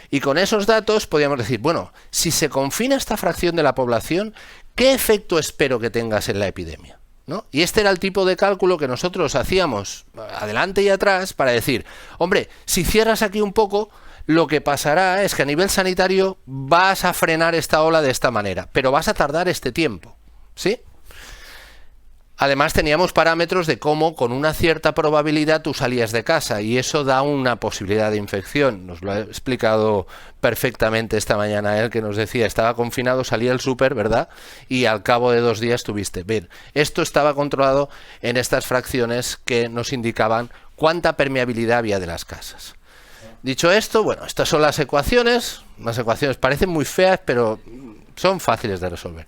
[SPEAKER 5] y con esos datos podíamos decir, bueno, si se confina esta fracción de la población, ¿qué efecto espero que tengas en la epidemia? ¿No? Y este era el tipo de cálculo que nosotros hacíamos adelante y atrás para decir, hombre, si cierras aquí un poco, lo que pasará es que a nivel sanitario vas a frenar esta ola de esta manera, pero vas a tardar este tiempo, ¿sí? Además teníamos parámetros de cómo con una cierta probabilidad tú salías de casa, y eso da una posibilidad de infección. Nos lo ha explicado perfectamente esta mañana él, que nos decía, estaba confinado, salía al súper, ¿verdad? Y al cabo de 2 días tuviste. Bien, esto estaba controlado en estas fracciones que nos indicaban cuánta permeabilidad había de las casas. Dicho esto, bueno, estas son las ecuaciones. Las ecuaciones parecen muy feas, pero son fáciles de resolver.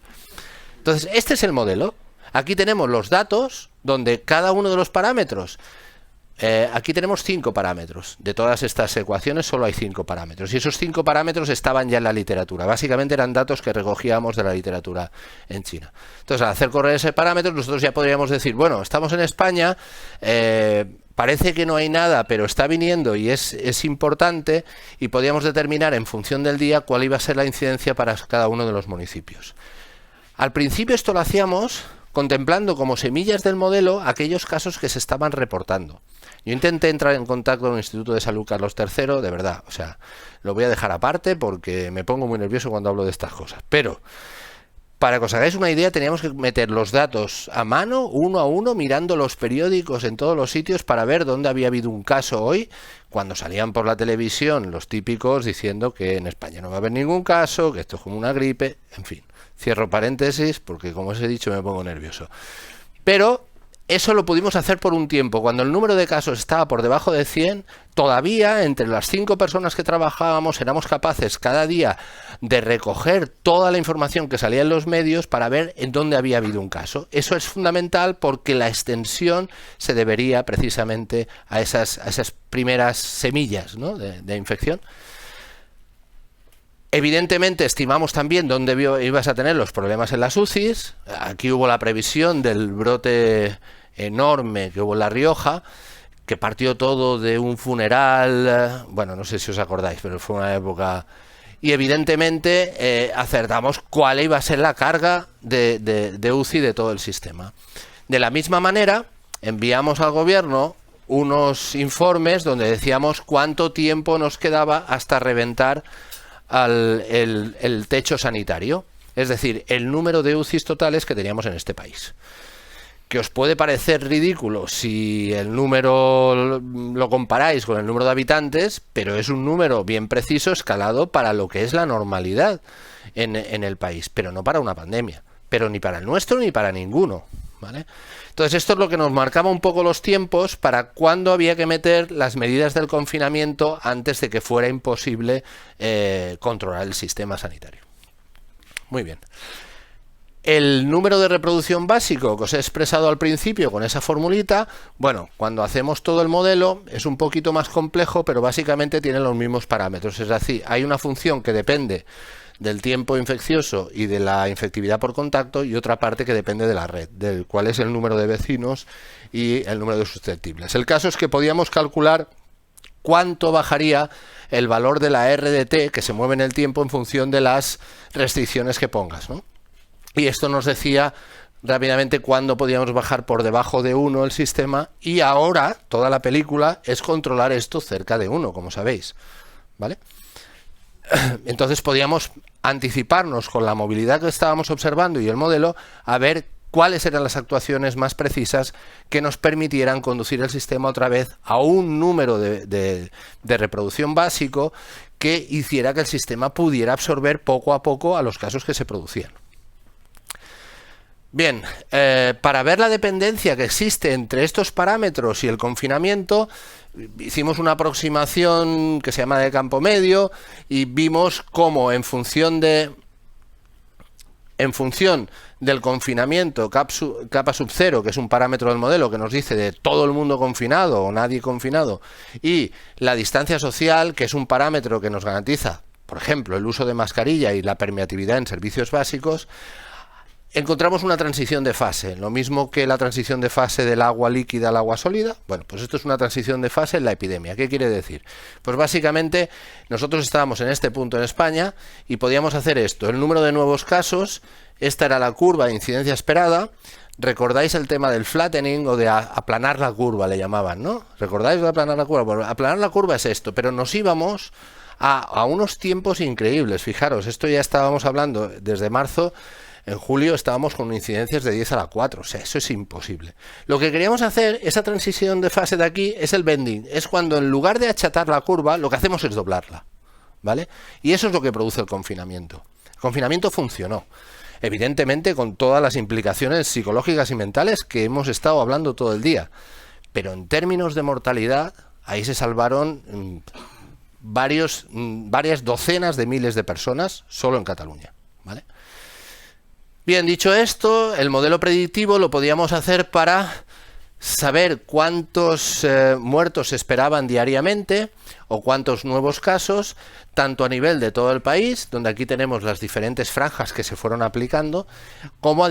[SPEAKER 5] Entonces, este es el modelo. Aquí tenemos los datos donde cada uno de los parámetros, aquí tenemos 5 parámetros. De todas estas ecuaciones solo hay 5 parámetros. Y esos 5 parámetros estaban ya en la literatura. Básicamente eran datos que recogíamos de la literatura en China. Entonces, al hacer correr ese parámetro, nosotros ya podríamos decir, bueno, estamos en España, parece que no hay nada, pero está viniendo y es importante, y podíamos determinar en función del día cuál iba a ser la incidencia para cada uno de los municipios. Al principio esto lo hacíamos contemplando como semillas del modelo aquellos casos que se estaban reportando. Yo intenté entrar en contacto con el Instituto de Salud Carlos III, de verdad, o sea, lo voy a dejar aparte porque me pongo muy nervioso cuando hablo de estas cosas, pero para que os hagáis una idea, teníamos que meter los datos a mano, uno a uno, mirando los periódicos en todos los sitios para ver dónde había habido un caso hoy, cuando salían por la televisión los típicos diciendo que en España no va a haber ningún caso, que esto es como una gripe, en fin. Cierro paréntesis porque, como os he dicho, me pongo nervioso. Pero eso lo pudimos hacer por un tiempo. Cuando el número de casos estaba por debajo de 100, todavía entre las 5 personas que trabajábamos éramos capaces cada día de recoger toda la información que salía en los medios para ver en dónde había habido un caso. Eso es fundamental porque la extensión se debería precisamente a esas primeras semillas, ¿no?, de infección. Evidentemente estimamos también dónde ibas a tener los problemas en las UCIs. Aquí hubo la previsión del brote enorme que hubo en La Rioja, que partió todo de un funeral, bueno, no sé si os acordáis, pero fue una época... Y evidentemente acertamos cuál iba a ser la carga de UCI de todo el sistema. De la misma manera, enviamos al gobierno unos informes donde decíamos cuánto tiempo nos quedaba hasta reventar el techo sanitario, es decir, el número de UCIs totales que teníamos en este país. Que os puede parecer ridículo si el número lo comparáis con el número de habitantes, pero es un número bien preciso escalado para lo que es la normalidad en el país, pero no para una pandemia, pero ni para el nuestro ni para ninguno, ¿vale? Entonces esto es lo que nos marcaba un poco los tiempos para cuándo había que meter las medidas del confinamiento antes de que fuera imposible controlar el sistema sanitario. Muy bien. El número de reproducción básico que os he expresado al principio con esa formulita, bueno, cuando hacemos todo el modelo es un poquito más complejo, pero básicamente tiene los mismos parámetros. Es decir, hay una función que depende del tiempo infeccioso y de la infectividad por contacto, y otra parte que depende de la red, del cual es el número de vecinos y el número de susceptibles. El caso es que podíamos calcular cuánto bajaría el valor de la RDT, que se mueve en el tiempo en función de las restricciones que pongas, ¿no? Y esto nos decía rápidamente cuándo podíamos bajar por debajo de 1 el sistema, y ahora toda la película es controlar esto cerca de 1, como sabéis, ¿vale? Entonces podíamos anticiparnos con la movilidad que estábamos observando y el modelo a ver cuáles eran las actuaciones más precisas que nos permitieran conducir el sistema otra vez a un número de reproducción básico que hiciera que el sistema pudiera absorber poco a poco a los casos que se producían. Bien, para ver la dependencia que existe entre estos parámetros y el confinamiento, hicimos una aproximación que se llama de campo medio y vimos cómo en función del confinamiento capa sub 0, que es un parámetro del modelo que nos dice de todo el mundo confinado o nadie confinado, y la distancia social, que es un parámetro que nos garantiza, por ejemplo, el uso de mascarilla y la permeatividad en servicios básicos, encontramos una transición de fase, lo mismo que la transición de fase del agua líquida al agua sólida. Bueno, pues esto es una transición de fase en la epidemia. ¿Qué quiere decir? Pues básicamente nosotros estábamos en este punto en España y podíamos hacer esto. El número de nuevos casos, esta era la curva de incidencia esperada. ¿Recordáis el tema del flattening o de aplanar la curva, le llamaban, ¿no? ¿Recordáis de aplanar la curva? Bueno, aplanar la curva es esto, pero nos íbamos a unos tiempos increíbles. Fijaros, esto ya estábamos hablando desde marzo. En julio estábamos con incidencias de 10 a la 4, o sea, eso es imposible. Lo que queríamos hacer, esa transición de fase de aquí, es el bending. Es cuando en lugar de achatar la curva, lo que hacemos es doblarla, ¿vale? Y eso es lo que produce el confinamiento. El confinamiento funcionó, evidentemente con todas las implicaciones psicológicas y mentales que hemos estado hablando todo el día. Pero en términos de mortalidad, ahí se salvaron varias docenas de miles de personas solo en Cataluña, ¿vale? Bien, dicho esto, el modelo predictivo lo podíamos hacer para saber cuántos muertos se esperaban diariamente o cuántos nuevos casos, tanto a nivel de todo el país, donde aquí tenemos las diferentes franjas que se fueron aplicando, como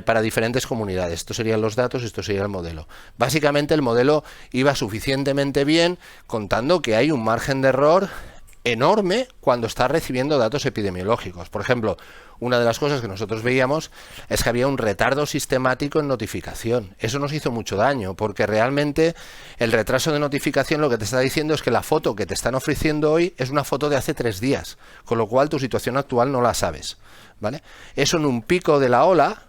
[SPEAKER 5] para diferentes comunidades. Estos serían los datos, esto sería el modelo. Básicamente el modelo iba suficientemente bien, contando que hay un margen de error enorme cuando está recibiendo datos epidemiológicos. Por ejemplo, una de las cosas que nosotros veíamos es que había un retardo sistemático en notificación. Eso nos hizo mucho daño, porque realmente el retraso de notificación lo que te está diciendo es que la foto que te están ofreciendo hoy es una foto de hace 3 días, con lo cual tu situación actual no la sabes, ¿vale? Eso en un pico de la ola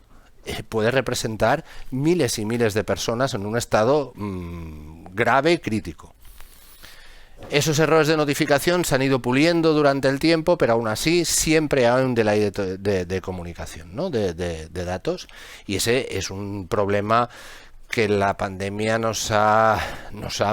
[SPEAKER 5] puede representar miles y miles de personas en un estado grave y crítico. Esos errores de notificación se han ido puliendo durante el tiempo, pero aún así siempre hay un delay de comunicación, ¿no? de datos, y ese es un problema que la pandemia nos ha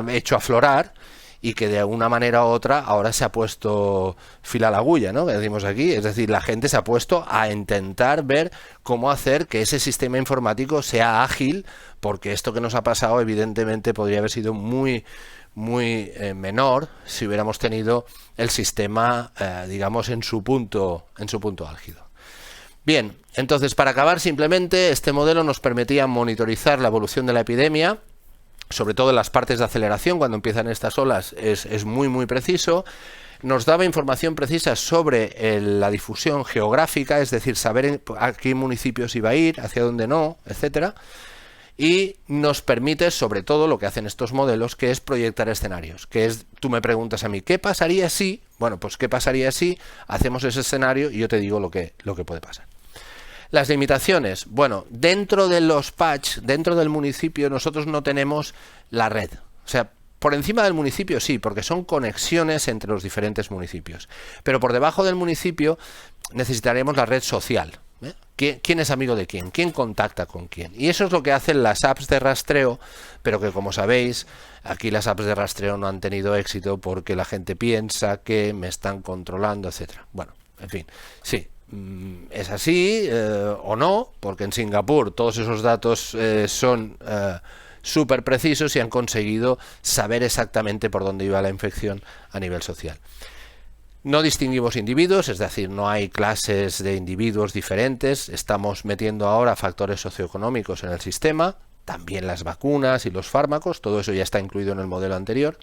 [SPEAKER 5] hecho aflorar y que de una manera u otra ahora se ha puesto fil a la agulla, ¿no? Que decimos aquí, es decir, la gente se ha puesto a intentar ver cómo hacer que ese sistema informático sea ágil, porque esto que nos ha pasado evidentemente podría haber sido muy menor si hubiéramos tenido el sistema, digamos, en su punto álgido. Bien, entonces, para acabar, simplemente este modelo nos permitía monitorizar la evolución de la epidemia, sobre todo en las partes de aceleración, cuando empiezan estas olas es muy preciso. Nos daba información precisa sobre la difusión geográfica, es decir, saber a qué municipios iba a ir, hacia dónde no, etcétera. Y nos permite, sobre todo, lo que hacen estos modelos, que es proyectar escenarios. Que es, tú me preguntas a mí, ¿qué pasaría si? Bueno, pues ¿qué pasaría si hacemos ese escenario? Y yo te digo lo que puede pasar. Las limitaciones. Bueno, dentro de los patch, dentro del municipio, nosotros no tenemos la red. O sea, por encima del municipio sí, porque son conexiones entre los diferentes municipios. Pero por debajo del municipio necesitaremos la red social. ¿Quién es amigo de quién? ¿Quién contacta con quién? Y eso es lo que hacen las apps de rastreo, pero que, como sabéis, aquí las apps de rastreo no han tenido éxito porque la gente piensa que me están controlando, etcétera. Bueno, en fin, sí, es así o no, porque en Singapur todos esos datos son súper precisos y han conseguido saber exactamente por dónde iba la infección a nivel social. No distinguimos individuos, es decir, no hay clases de individuos diferentes, estamos metiendo ahora factores socioeconómicos en el sistema, también las vacunas y los fármacos, todo eso ya está incluido en el modelo anterior.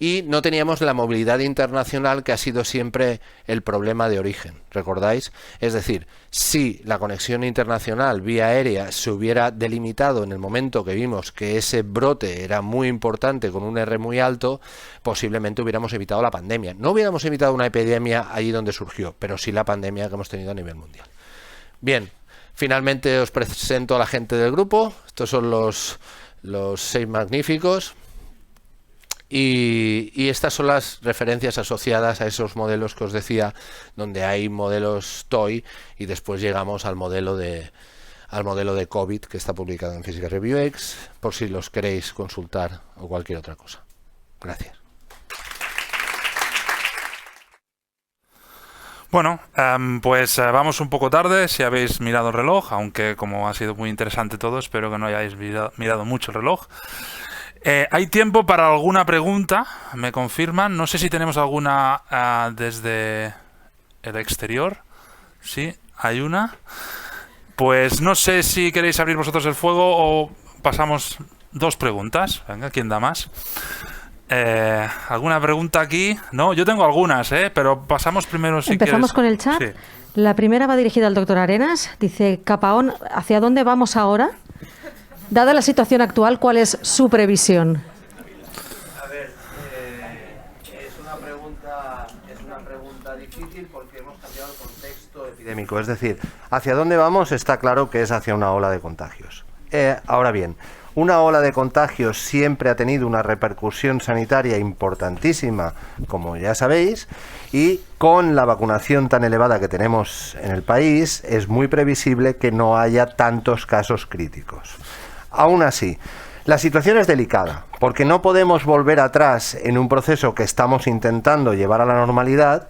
[SPEAKER 5] Y no teníamos la movilidad internacional, que ha sido siempre el problema de origen, ¿recordáis? Es decir, si la conexión internacional vía aérea se hubiera delimitado en el momento que vimos que ese brote era muy importante, con un R muy alto, posiblemente hubiéramos evitado la pandemia. No hubiéramos evitado una epidemia allí donde surgió, pero sí la pandemia que hemos tenido a nivel mundial. Bien, finalmente os presento a la gente del grupo. Estos son los 6 magníficos. Y estas son las referencias asociadas a esos modelos que os decía, donde hay modelos TOI y después llegamos al modelo de COVID, que está publicado en Physical Review X, por si los queréis consultar o cualquier otra cosa. Gracias.
[SPEAKER 1] Bueno, pues vamos un poco tarde, si habéis mirado el reloj, aunque como ha sido muy interesante todo, espero que no hayáis mirado mucho el reloj. Hay tiempo para alguna pregunta, me confirman. No sé si tenemos alguna desde el exterior. Sí, hay una. Pues no sé si queréis abrir vosotros el fuego o pasamos 2 preguntas. Venga, ¿quién da más? ¿Alguna pregunta aquí? No, yo tengo algunas, pero pasamos primero si
[SPEAKER 6] Empezamos
[SPEAKER 1] quieres.
[SPEAKER 6] con el chat.
[SPEAKER 1] Sí.
[SPEAKER 6] La primera va dirigida al doctor Arenas. Dice, Capaón, ¿hacia dónde vamos ahora? Dada la situación actual, ¿cuál es su previsión?
[SPEAKER 5] A ver, es una pregunta difícil porque hemos cambiado el contexto epidémico. Es decir, hacia dónde vamos está claro que es hacia una ola de contagios. Ahora bien, una ola de contagios siempre ha tenido una repercusión sanitaria importantísima, como ya sabéis, y con la vacunación tan elevada que tenemos en el país, es muy previsible que no haya tantos casos críticos. Aún así, la situación es delicada, porque no podemos volver atrás en un proceso que estamos intentando llevar a la normalidad,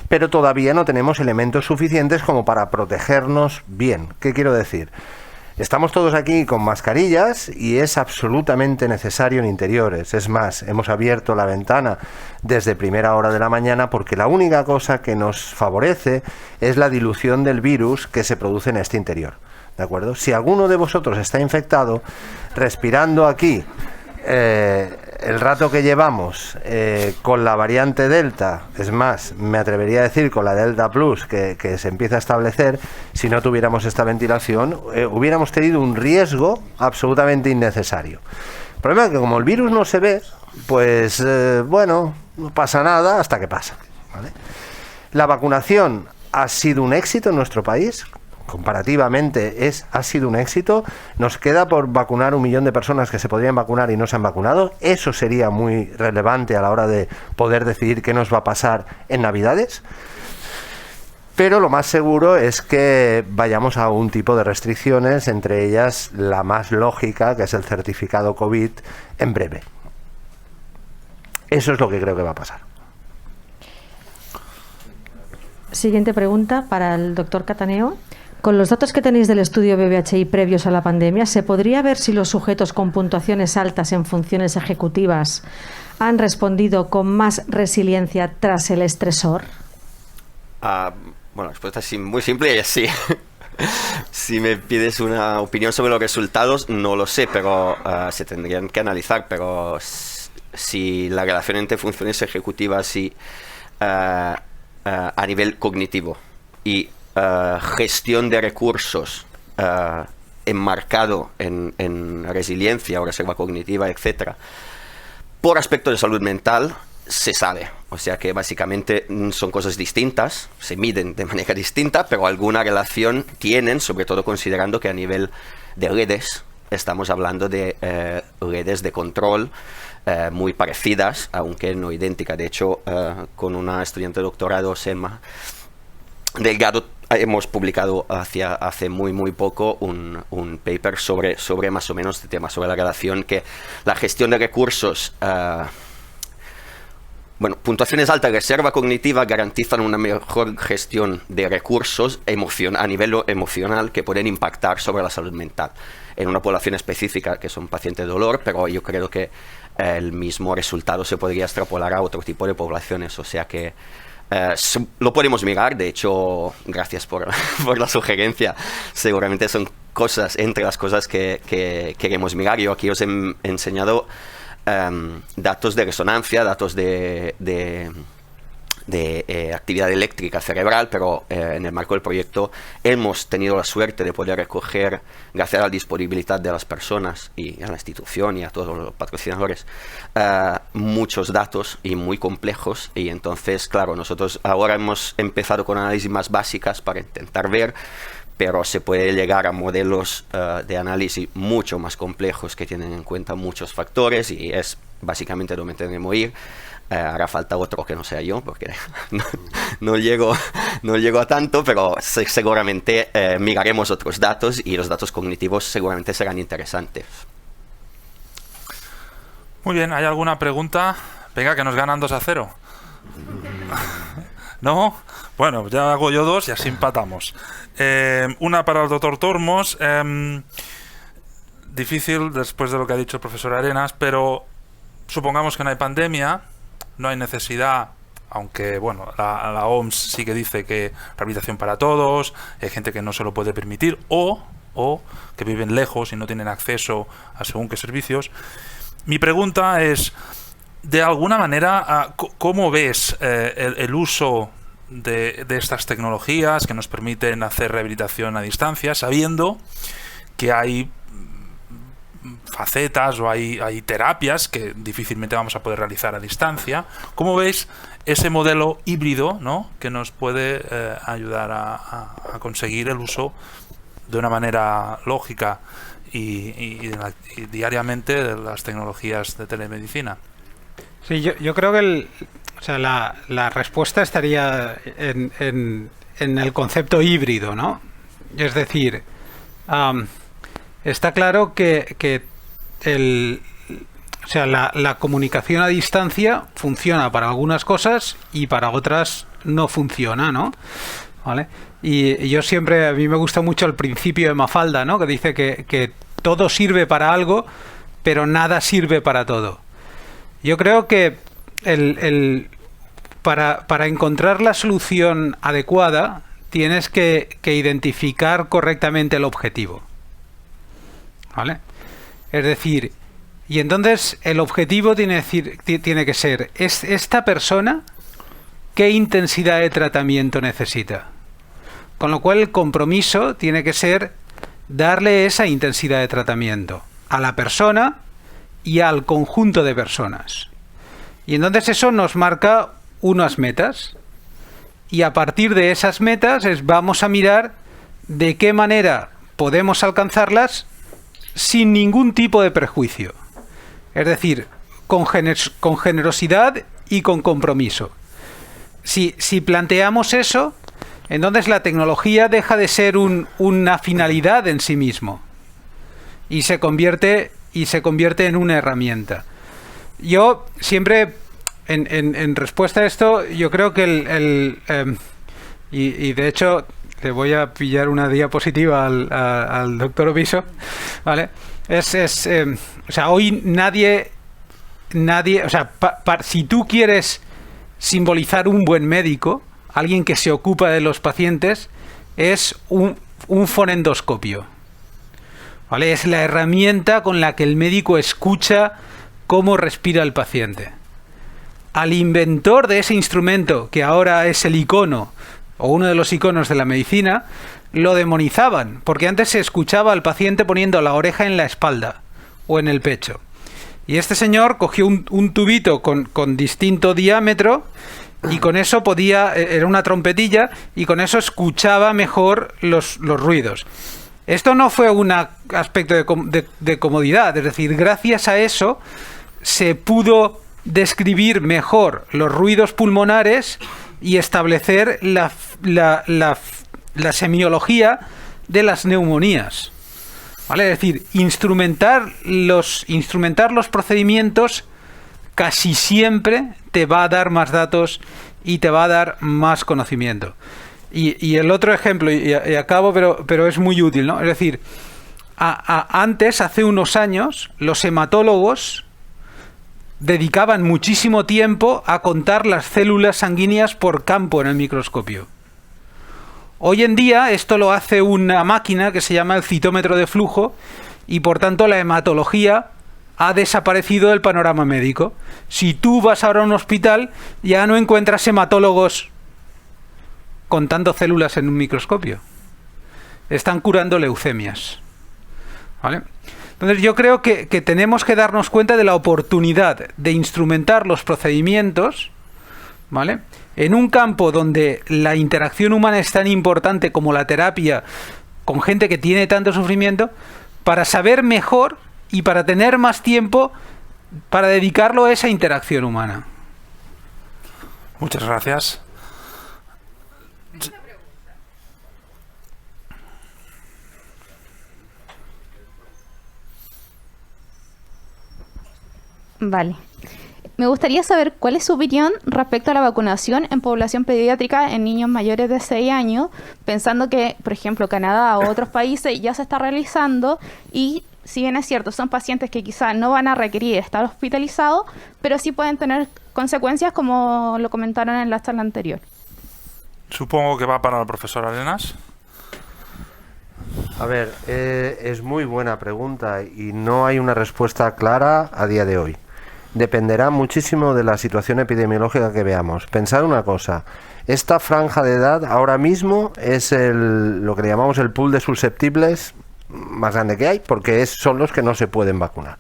[SPEAKER 5] pero todavía no tenemos elementos suficientes como para protegernos bien. ¿Qué quiero decir? Estamos todos aquí con mascarillas y es absolutamente necesario en interiores. Es más, hemos abierto la ventana desde primera hora de la mañana porque la única cosa que nos favorece es la dilución del virus que se produce en este interior. ¿De acuerdo? Si alguno de vosotros está infectado, respirando aquí el rato que llevamos con la variante Delta, es más, me atrevería a decir con la Delta Plus que se empieza a establecer, si no tuviéramos esta ventilación, hubiéramos tenido un riesgo absolutamente innecesario. El problema es que como el virus no se ve, pues bueno, no pasa nada hasta que pasa, ¿vale? La vacunación ha sido un éxito en nuestro país. Comparativamente ha sido un éxito. Nos queda por vacunar 1 millón de personas que se podrían vacunar y no se han vacunado. Eso sería muy relevante a la hora de poder decidir qué nos va a pasar en Navidades. Pero lo más seguro es que vayamos a un tipo de restricciones, entre ellas la más lógica, que es el certificado COVID, en breve. Eso es lo que creo que va a pasar.
[SPEAKER 6] Siguiente pregunta para el doctor Cataneo. Con los datos que tenéis del estudio BBHI previos a la pandemia, ¿se podría ver si los sujetos con puntuaciones altas en funciones ejecutivas han respondido con más resiliencia tras el estresor?
[SPEAKER 2] Bueno, la respuesta es muy simple y es sí. Si me pides una opinión sobre los resultados, no lo sé, pero se tendrían que analizar. Pero si la relación entre funciones ejecutivas y a nivel cognitivo y gestión de recursos enmarcado en resiliencia o reserva cognitiva, etcétera, por aspecto de salud mental, se sabe. O sea que básicamente son cosas distintas, se miden de manera distinta, pero alguna relación tienen, sobre todo considerando que a nivel de redes estamos hablando de redes de control muy parecidas, aunque no idénticas. De hecho, con una estudiante de doctorado, Selma Delgado, hemos publicado hace muy poco un paper sobre más o menos este tema, sobre la relación que la gestión de recursos Bueno, puntuaciones altas de reserva cognitiva garantizan una mejor gestión de recursos a nivel emocional que pueden impactar sobre la salud mental en una población específica que son pacientes de dolor, pero yo creo que el mismo resultado se podría extrapolar a otro tipo de poblaciones, o sea que lo podemos mirar. De hecho, gracias por la sugerencia, seguramente son cosas entre las cosas que queremos mirar. Yo aquí os he enseñado datos de resonancia, datos de actividad eléctrica cerebral, pero en el marco del proyecto hemos tenido la suerte de poder recoger, gracias a la disponibilidad de las personas y a la institución y a todos los patrocinadores, muchos datos y muy complejos, y entonces, claro, nosotros ahora hemos empezado con análisis más básicas para intentar ver, pero se puede llegar a modelos de análisis mucho más complejos que tienen en cuenta muchos factores, y es básicamente donde tenemos que ir. Hará falta otro que no sea yo, porque no llego a tanto, pero seguramente miraremos otros datos, y los datos cognitivos seguramente serán interesantes.
[SPEAKER 1] Muy bien, ¿hay alguna pregunta? Venga, que nos ganan 2-0. ¿No? Bueno, ya hago yo 2 y así empatamos. Una para el doctor Tormos. Difícil después de lo que ha dicho el profesor Arenas, pero supongamos que no hay pandemia, no hay necesidad, aunque bueno, la OMS sí que dice que rehabilitación para todos, hay gente que no se lo puede permitir, o que viven lejos y no tienen acceso a según qué servicios. Mi pregunta es, de alguna manera, ¿cómo ves el uso de estas tecnologías que nos permiten hacer rehabilitación a distancia, sabiendo que hay facetas o hay terapias que difícilmente vamos a poder realizar a distancia? ¿Cómo veis ese modelo híbrido, ¿no?, que nos puede ayudar a conseguir el uso de una manera lógica y diariamente de las tecnologías de telemedicina?
[SPEAKER 4] Sí, yo creo que la respuesta estaría en el concepto híbrido, ¿no? Es decir, está claro que la comunicación a distancia funciona para algunas cosas y para otras no funciona, ¿no? ¿Vale? Y yo siempre, a mí me gusta mucho el principio de Mafalda, ¿no?, que dice que todo sirve para algo, pero nada sirve para todo. Yo creo que para encontrar la solución adecuada tienes que identificar correctamente el objetivo, ¿vale? Es decir, y entonces el objetivo tiene que ser, ¿es esta persona qué intensidad de tratamiento necesita? Con lo cual el compromiso tiene que ser darle esa intensidad de tratamiento a la persona y al conjunto de personas. Y entonces eso nos marca unas metas, y a partir de esas metas vamos a mirar de qué manera podemos alcanzarlas sin ningún tipo de prejuicio. Es decir, con generosidad y con compromiso. Si planteamos eso, entonces la tecnología deja de ser una finalidad en sí mismo y se convierte en una herramienta. Yo siempre, en respuesta a esto, yo creo que y de hecho le voy a pillar una diapositiva al doctor Obiso, ¿vale? Hoy nadie, si tú quieres simbolizar un buen médico, alguien que se ocupa de los pacientes, es un fonendoscopio, ¿vale? Es la herramienta con la que el médico escucha cómo respira el paciente. Al inventor de ese instrumento, que ahora es el icono o uno de los iconos de la medicina, lo demonizaban, porque antes se escuchaba al paciente poniendo la oreja en la espalda o en el pecho. Y este señor cogió un tubito con distinto diámetro, y con eso era una trompetilla, y con eso escuchaba mejor los ruidos. Esto no fue un aspecto de comodidad, es decir, gracias a eso se pudo describir mejor los ruidos pulmonares y establecer la semiología de las neumonías, ¿vale? Es decir, instrumentar los procedimientos casi siempre te va a dar más datos y te va a dar más conocimiento. Y el otro ejemplo, y acabo, pero es muy útil, ¿no? Es decir, antes, hace unos años, los hematólogos dedicaban muchísimo tiempo a contar las células sanguíneas por campo en el microscopio. Hoy en día esto lo hace una máquina que se llama el citómetro de flujo y por tanto la hematología ha desaparecido del panorama médico. Si tú vas ahora a un hospital ya no encuentras hematólogos contando células en un microscopio. Están curando leucemias. ¿Vale? Entonces yo creo que tenemos que darnos cuenta de la oportunidad de instrumentar los procedimientos, ¿vale?, en un campo donde la interacción humana es tan importante como la terapia con gente que tiene tanto sufrimiento, para saber mejor y para tener más tiempo para dedicarlo a esa interacción humana.
[SPEAKER 1] Muchas gracias.
[SPEAKER 7] Vale. Me gustaría saber cuál es su opinión respecto a la vacunación en población pediátrica en niños mayores de 6 años, pensando que, por ejemplo, Canadá o otros países ya se está realizando y, si bien es cierto, son pacientes que quizás no van a requerir estar hospitalizados, pero sí pueden tener consecuencias como lo comentaron en la charla anterior.
[SPEAKER 1] Supongo que va para la profesora Arenas.
[SPEAKER 5] A ver, es muy buena pregunta y no hay una respuesta clara a día de hoy. Dependerá muchísimo de la situación epidemiológica que veamos. Pensad una cosa, esta franja de edad ahora mismo es lo que le llamamos el pool de susceptibles más grande que hay, porque son los que no se pueden vacunar.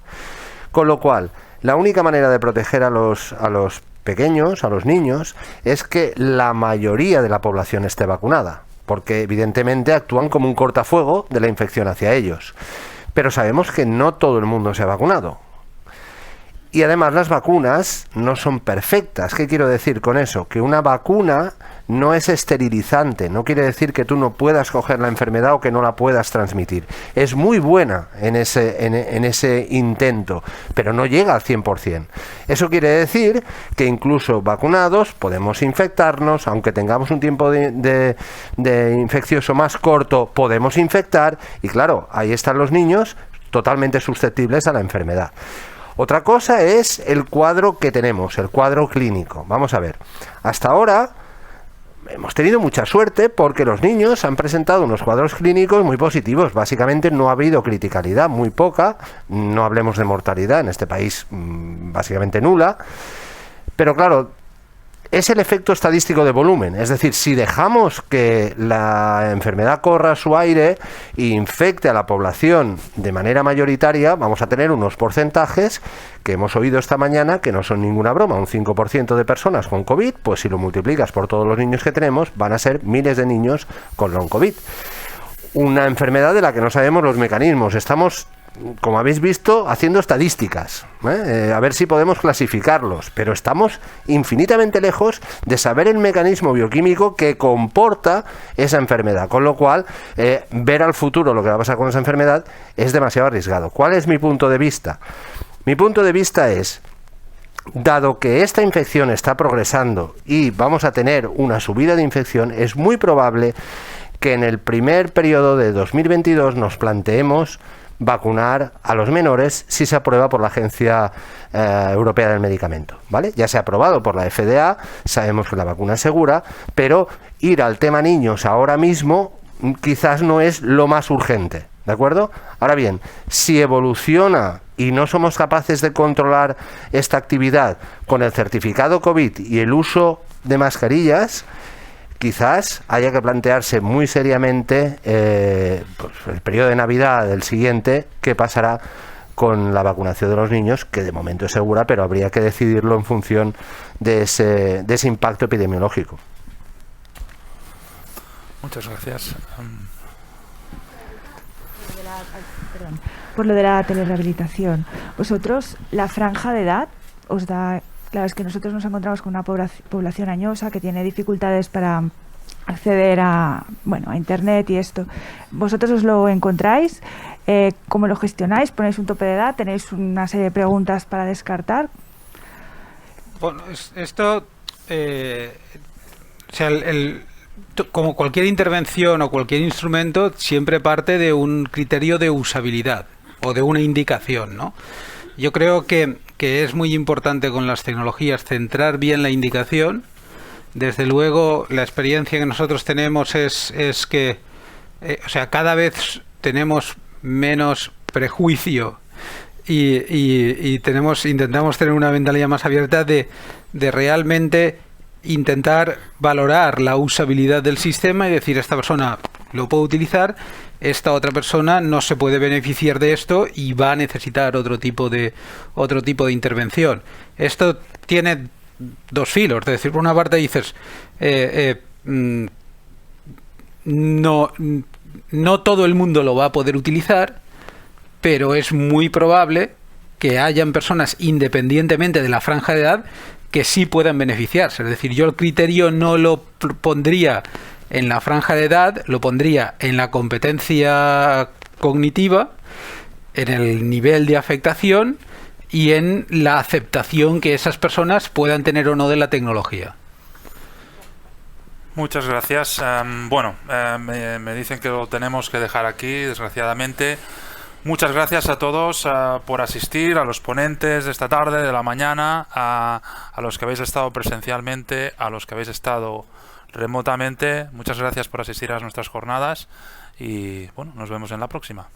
[SPEAKER 5] Con lo cual, la única manera de proteger a los pequeños, a los niños, es que la mayoría de la población esté vacunada, porque evidentemente actúan como un cortafuego de la infección hacia ellos. Pero sabemos que no todo el mundo se ha vacunado. Y además las vacunas no son perfectas. ¿Qué quiero decir con eso? Que una vacuna no es esterilizante, no quiere decir que tú no puedas coger la enfermedad o que no la puedas transmitir. Es muy buena en ese intento, pero no llega al 100%. Eso quiere decir que incluso vacunados podemos infectarnos, aunque tengamos un tiempo de infeccioso más corto, podemos infectar, y claro, ahí están los niños totalmente susceptibles a la enfermedad. Otra cosa es el cuadro que tenemos, el cuadro clínico. Vamos a ver, hasta ahora hemos tenido mucha suerte porque los niños han presentado unos cuadros clínicos muy positivos. Básicamente no ha habido criticalidad, muy poca, no hablemos de mortalidad, en este país básicamente nula. Pero claro, es el efecto estadístico de volumen, es decir, si dejamos que la enfermedad corra su aire e infecte a la población de manera mayoritaria, vamos a tener unos porcentajes que hemos oído esta mañana que no son ninguna broma. Un 5% de personas con COVID, pues si lo multiplicas por todos los niños que tenemos, van a ser miles de niños con long COVID. Una enfermedad de la que no sabemos los mecanismos. Estamos, como habéis visto, haciendo estadísticas, a ver si podemos clasificarlos, pero estamos infinitamente lejos de saber el mecanismo bioquímico que comporta esa enfermedad, con lo cual ver al futuro lo que va a pasar con esa enfermedad es demasiado arriesgado. ¿Cuál es mi punto de vista? Mi punto de vista es, dado que esta infección está progresando y vamos a tener una subida de infección, es muy probable que en el primer periodo de 2022 nos planteemos vacunar a los menores si se aprueba por la Agencia Europea del Medicamento, ¿vale? Ya se ha aprobado por la FDA, sabemos que la vacuna es segura, pero ir al tema niños ahora mismo quizás no es lo más urgente, ¿de acuerdo? Ahora bien, si evoluciona y no somos capaces de controlar esta actividad con el certificado COVID y el uso de mascarillas, quizás haya que plantearse muy seriamente pues el periodo de Navidad del siguiente, qué pasará con la vacunación de los niños, que de momento es segura, pero habría que decidirlo en función de ese impacto epidemiológico.
[SPEAKER 1] Muchas gracias.
[SPEAKER 8] Por lo de la telerehabilitación, vosotros, la franja de edad os da... Claro, es que nosotros nos encontramos con una población añosa que tiene dificultades para acceder a Internet y esto. ¿Vosotros os lo encontráis? ¿Cómo lo gestionáis? ¿Ponéis un tope de edad? ¿Tenéis una serie de preguntas para descartar?
[SPEAKER 4] Bueno, esto, o sea, como cualquier intervención o cualquier instrumento, siempre parte de un criterio de usabilidad o de una indicación, ¿no? Yo creo que es muy importante con las tecnologías centrar bien la indicación. Desde luego, la experiencia que nosotros tenemos es que, o sea, cada vez tenemos menos prejuicio y intentamos tener una mentalidad más abierta de realmente intentar valorar la usabilidad del sistema y decir, esta persona lo puede utilizar, esta otra persona no se puede beneficiar de esto y va a necesitar otro tipo de intervención. Esto tiene dos filos, es decir, por una parte dices, no todo el mundo lo va a poder utilizar, pero es muy probable que hayan personas, independientemente de la franja de edad, que sí puedan beneficiarse. Es decir, yo el criterio no lo pondría en la franja de edad, lo pondría en la competencia cognitiva, en el nivel de afectación y en la aceptación que esas personas puedan tener o no de la tecnología.
[SPEAKER 1] Muchas gracias. Me dicen que lo tenemos que dejar aquí, desgraciadamente. Muchas gracias a todos por asistir, a los ponentes de esta tarde, de la mañana, a los que habéis estado presencialmente, a los que habéis estado remotamente. Muchas gracias por asistir a nuestras jornadas y bueno, nos vemos en la próxima.